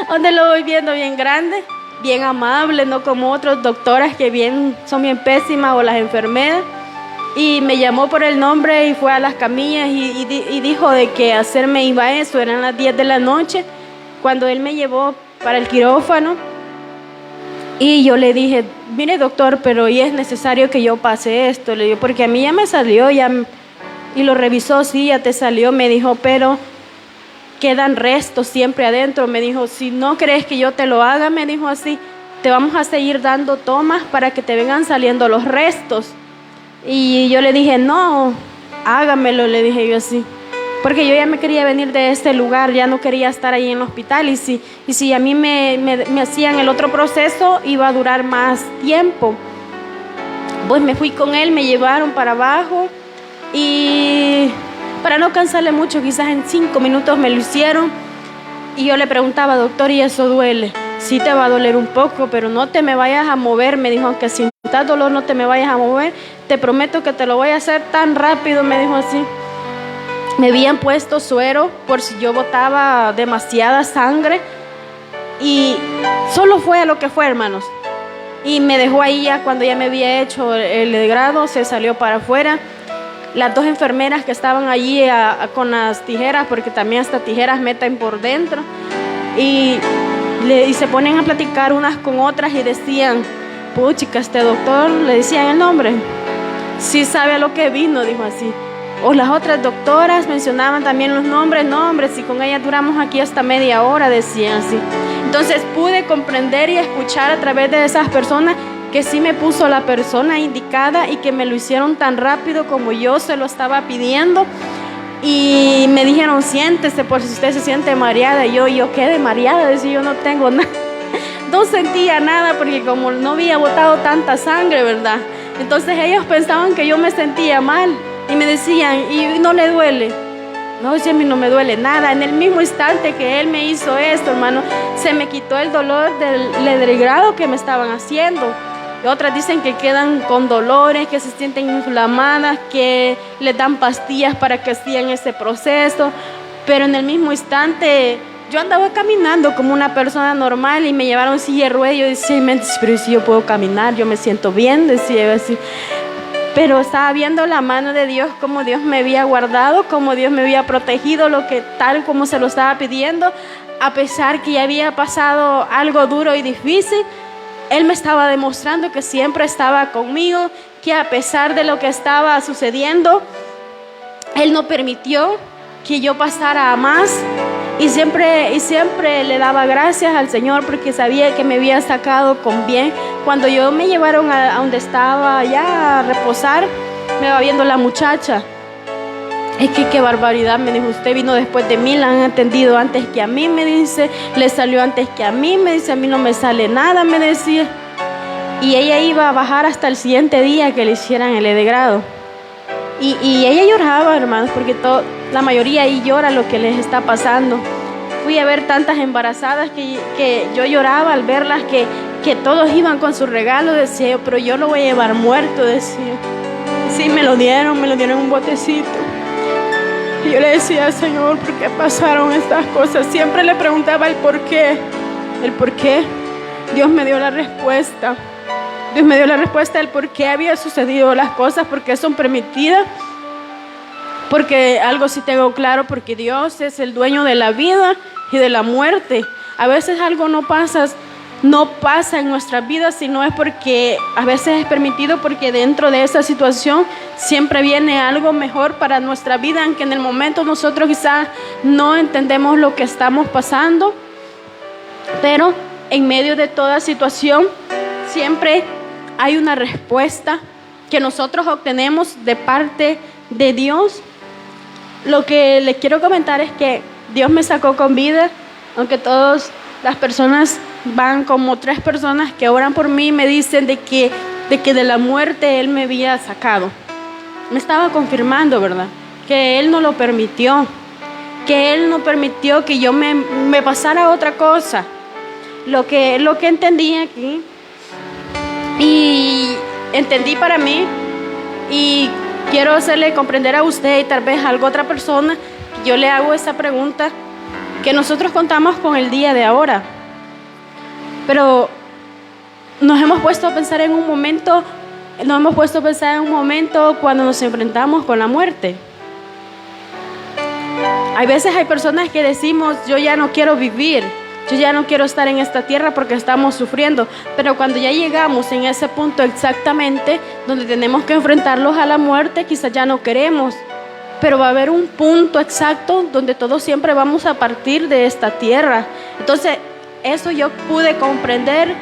Donde lo voy viendo bien grande, bien amable, no como otros doctoras que son bien pésimas, o las enfermeras. Y me llamó por el nombre y fue a las camillas y dijo de que hacerme iba eso. Eran las 10 de la noche cuando él me llevó para el quirófano. Y yo le dije, mire doctor, pero ¿y es necesario que yo pase esto? Le digo, porque a mí ya me salió, y lo revisó, sí, ya te salió. Me dijo, pero quedan restos siempre adentro. Me dijo, si no crees que yo te lo haga, me dijo así, te vamos a seguir dando tomas para que te vengan saliendo los restos. Y yo le dije, no, hágamelo, le dije yo así. Porque yo ya me quería venir de este lugar, ya no quería estar ahí en el hospital. Y si a mí me hacían el otro proceso, iba a durar más tiempo. Pues me fui con él, me llevaron para abajo. Y para no cansarle mucho, quizás en 5 minutos me lo hicieron. Y yo le preguntaba, doctor, ¿y eso duele? Sí te va a doler un poco, pero no te me vayas a mover. Me dijo, aunque si da dolor no te me vayas a mover. Te prometo que te lo voy a hacer tan rápido, me dijo así. Me habían puesto suero por si yo botaba demasiada sangre. Y solo fue a lo que fue, hermanos. Y me dejó ahí ya cuando ya me había hecho el grado, se salió para afuera. Las 2 enfermeras que estaban allí con las tijeras, porque también hasta tijeras meten por dentro. Y se ponen a platicar unas con otras y decían, puchica, este doctor, le decían el nombre, sí sabe a lo que vino, dijo así. O las otras doctoras mencionaban también los nombres, y con ellas duramos aquí hasta media hora, decían así. Entonces pude comprender y escuchar a través de esas personas que sí me puso la persona indicada y que me lo hicieron tan rápido como yo se lo estaba pidiendo. Y me dijeron, siéntese por si usted se siente mareada. Y yo quedé mareada, decía, yo no tengo nada. No sentía nada porque como no había botado tanta sangre, ¿verdad? Entonces ellos pensaban que yo me sentía mal. Y me decían, ¿y no le duele? No, si a mí no me duele nada. En el mismo instante que él me hizo esto, hermano, se me quitó el dolor del grado que me estaban haciendo. Y otras dicen que quedan con dolores, que se sienten inflamadas, que les dan pastillas para que sigan ese proceso. Pero en el mismo instante yo andaba caminando como una persona normal y me llevaron silla de ruedas. Yo decía, pero si yo puedo caminar, yo me siento bien, decía yo así. Pero estaba viendo la mano de Dios, cómo Dios me había guardado, cómo Dios me había protegido, tal como se lo estaba pidiendo. A pesar que ya había pasado algo duro y difícil, Él me estaba demostrando que siempre estaba conmigo, que a pesar de lo que estaba sucediendo, Él no permitió que yo pasara a más. Y siempre le daba gracias al Señor porque sabía que me había sacado con bien. Cuando yo me llevaron a donde estaba ya a reposar, me va viendo la muchacha. Es que qué barbaridad, me dijo, usted vino después de mí, la han atendido antes que a mí, me dice, le salió antes que a mí, me dice, a mí no me sale nada, me decía. Y ella iba a bajar hasta el siguiente día que le hicieran el de grado. Y ella lloraba, hermanos, porque la mayoría ahí llora lo que les está pasando. Fui a ver tantas embarazadas que yo lloraba al verlas, que todos iban con su regalo, decía yo, pero yo lo voy a llevar muerto, decía. Sí, me lo dieron en un botecito. Y yo le decía, Señor, ¿por qué pasaron estas cosas? Siempre le preguntaba el por qué. Dios me dio la respuesta. Dios me dio la respuesta del por qué había sucedido las cosas, por qué son permitidas. Porque algo sí tengo claro, porque Dios es el dueño de la vida y de la muerte. A veces algo no pasa en nuestras vidas, sino es porque a veces es permitido, porque dentro de esa situación siempre viene algo mejor para nuestra vida, aunque en el momento nosotros quizás no entendemos lo que estamos pasando, pero en medio de toda situación siempre hay una respuesta que nosotros obtenemos de parte de Dios. Lo que les quiero comentar es que Dios me sacó con vida, aunque todas las personas van como 3 personas que oran por mí y me dicen de que de la muerte Él me había sacado. Me estaba confirmando, ¿verdad? Que Él no lo permitió, que Él no permitió que yo me pasara otra cosa. Lo que entendí aquí, y entendí para mí, y quiero hacerle comprender a usted y tal vez a alguna otra persona, yo le hago esa pregunta, que nosotros contamos con el día de ahora, pero nos hemos puesto a pensar en un momento cuando nos enfrentamos con la muerte. Hay veces hay personas que decimos, yo ya no quiero vivir, yo ya no quiero estar en esta tierra porque estamos sufriendo, pero cuando ya llegamos en ese punto exactamente donde tenemos que enfrentarlos a la muerte, quizás ya no queremos, pero va a haber un punto exacto donde todos siempre vamos a partir de esta tierra. Entonces, eso yo pude comprender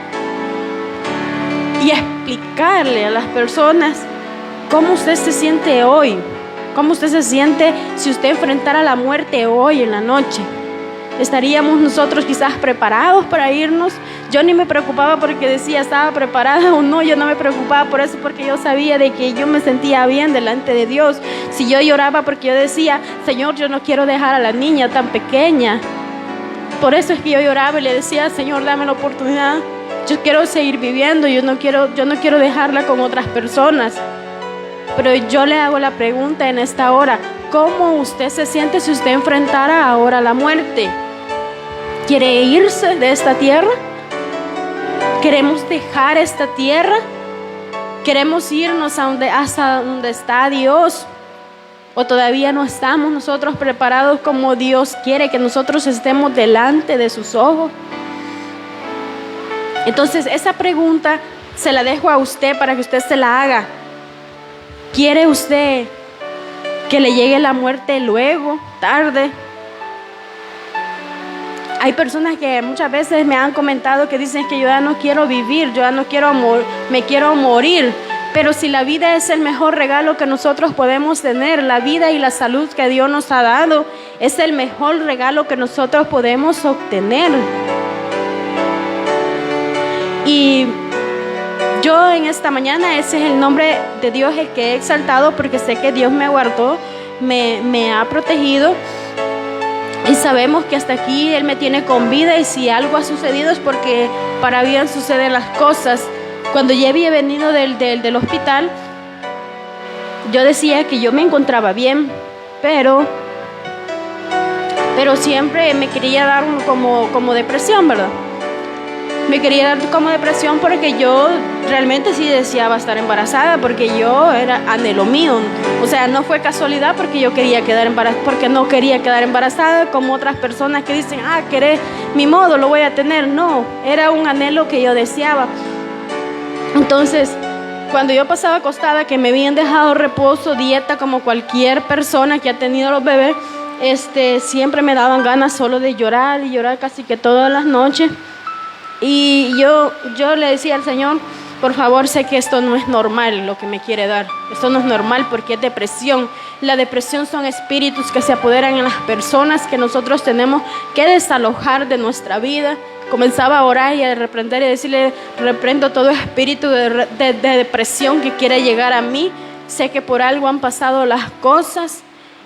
y explicarle a las personas cómo usted se siente hoy, cómo usted se siente si usted enfrentara la muerte hoy en la noche. ¿Estaríamos nosotros quizás preparados para irnos? Yo ni me preocupaba porque decía estaba preparada o no, yo no me preocupaba por eso, porque yo sabía de que yo me sentía bien delante de Dios. Si yo lloraba porque yo decía, Señor, yo no quiero dejar a la niña tan pequeña. Por eso es que yo lloraba y le decía, Señor, dame la oportunidad. Yo quiero seguir viviendo, yo no quiero dejarla con otras personas. Pero yo le hago la pregunta en esta hora, ¿cómo usted se siente si usted enfrentara ahora la muerte? ¿Quiere irse de esta tierra? ¿Queremos dejar esta tierra? ¿Queremos irnos hasta donde está Dios? ¿O todavía no estamos nosotros preparados como Dios quiere que nosotros estemos delante de sus ojos? Entonces, esa pregunta se la dejo a usted para que usted se la haga. ¿Quiere usted que le llegue la muerte luego, tarde? Hay personas que muchas veces me han comentado que dicen que yo ya no quiero vivir, yo ya no quiero me quiero morir. Pero si la vida es el mejor regalo que nosotros podemos tener, la vida y la salud que Dios nos ha dado, es el mejor regalo que nosotros podemos obtener. Y yo en esta mañana, ese es el nombre de Dios el que he exaltado, porque sé que Dios me guardó, me ha protegido, y sabemos que hasta aquí Él me tiene con vida, y si algo ha sucedido es porque para bien suceden las cosas. Cuando ya había venido del hospital, yo decía que yo me encontraba bien, pero siempre me quería dar como depresión, ¿verdad? Me quería dar como depresión porque yo realmente sí deseaba estar embarazada, porque yo era anhelo mío. O sea, no fue casualidad porque yo quería quedar embarazada, porque no quería quedar embarazada como otras personas que dicen, querés, mi modo, lo voy a tener. No, era un anhelo que yo deseaba. Entonces, cuando yo pasaba acostada, que me habían dejado reposo, dieta, como cualquier persona que ha tenido los bebés, siempre me daban ganas solo de llorar y llorar casi que todas las noches. Y yo le decía al Señor, por favor, sé que esto no es normal lo que me quiere dar. Esto no es normal porque es depresión. La depresión son espíritus que se apoderan en las personas que nosotros tenemos que desalojar de nuestra vida. Comenzaba a orar y a reprender y decirle, reprendo todo espíritu de depresión que quiere llegar a mí. Sé que por algo han pasado las cosas.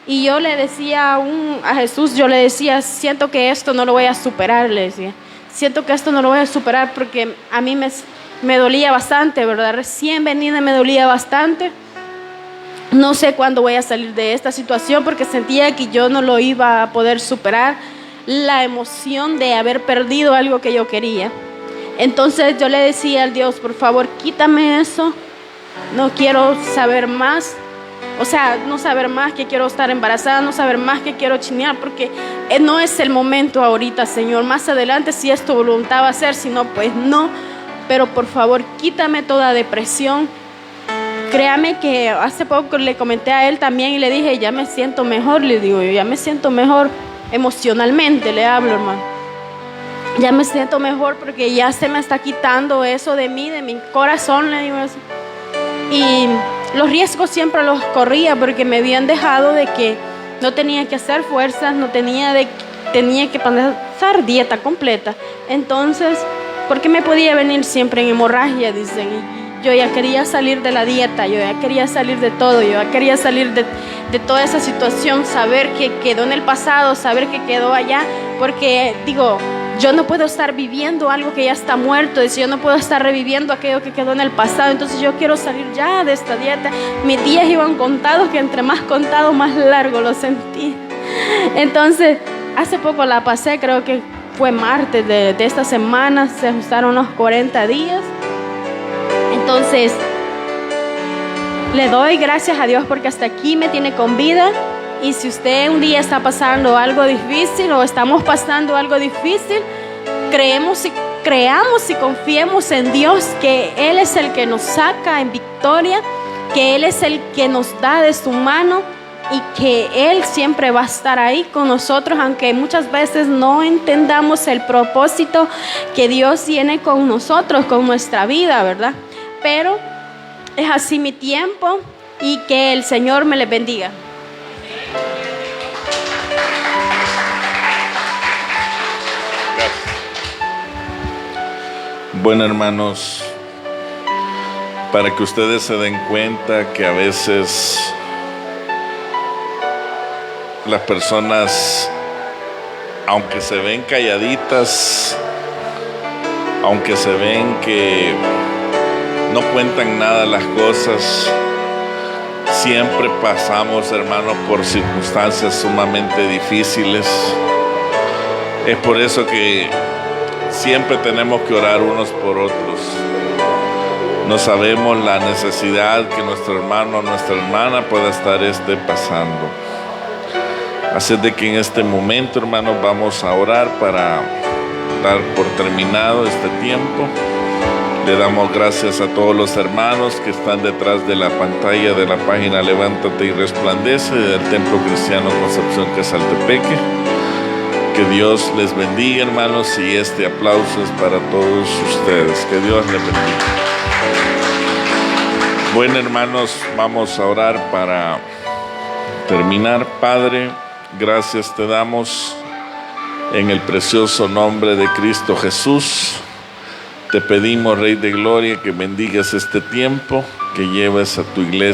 Y yo le decía a Jesús, yo le decía, siento que esto no lo voy a superar, le decía. Siento que esto no lo voy a superar porque a mí me dolía bastante, ¿verdad? Recién venida me dolía bastante. No sé cuándo voy a salir de esta situación porque sentía que yo no lo iba a poder superar. La emoción de haber perdido algo que yo quería. Entonces yo le decía al Dios, por favor, quítame eso. No quiero saber más. O sea, no saber más que quiero estar embarazada, no saber más que quiero chinear, porque no es el momento ahorita, Señor. Más adelante, si es tu voluntad va a ser, si no, pues no. Pero por favor, quítame toda depresión. Créame que hace poco le comenté a él también y le dije, ya me siento mejor, le digo yo, ya me siento mejor emocionalmente, le hablo, hermano. Ya me siento mejor porque ya se me está quitando eso de mí, de mi corazón, le digo eso. los riesgos siempre los corría porque me habían dejado de que no tenía que hacer fuerzas, tenía que pasar dieta completa. Entonces, ¿por qué me podía venir siempre en hemorragia? Dicen. Y yo ya quería salir de la dieta, yo ya quería salir de todo, yo ya quería salir de toda esa situación, saber que quedó en el pasado, saber que quedó allá, porque digo, yo no puedo estar viviendo algo que ya está muerto, yo no puedo estar reviviendo aquello que quedó en el pasado, entonces yo quiero salir ya de esta dieta. Mis días iban contados, que entre más contado, más largo lo sentí. Entonces, hace poco la pasé, creo que fue martes de esta semana, se ajustaron unos 40 días. Entonces, le doy gracias a Dios porque hasta aquí me tiene con vida. Y si usted un día está pasando algo difícil o estamos pasando algo difícil, creamos y confiemos en Dios, que Él es el que nos saca en victoria, que Él es el que nos da de su mano y que Él siempre va a estar ahí con nosotros, aunque muchas veces no entendamos el propósito que Dios tiene con nosotros, con nuestra vida, ¿verdad? Pero es así mi tiempo y que el Señor me les bendiga. Bueno, hermanos, para que ustedes se den cuenta que a veces las personas, aunque se ven calladitas, aunque se ven que no cuentan nada las cosas, siempre pasamos, hermanos, por circunstancias sumamente difíciles. Es por eso que siempre tenemos que orar unos por otros. No sabemos la necesidad que nuestro hermano o nuestra hermana pueda estar pasando. Así de que en este momento, hermanos, vamos a orar para dar por terminado este tiempo. Le damos gracias a todos los hermanos que están detrás de la pantalla de la página Levántate y Resplandece del Templo Cristiano Concepción Quesaltepeque. Que Dios les bendiga, hermanos, y este aplauso es para todos ustedes. Que Dios les bendiga. Bueno, hermanos, vamos a orar para terminar. Padre, gracias te damos en el precioso nombre de Cristo Jesús. Te pedimos, Rey de Gloria, que bendigas este tiempo, que lleves a tu iglesia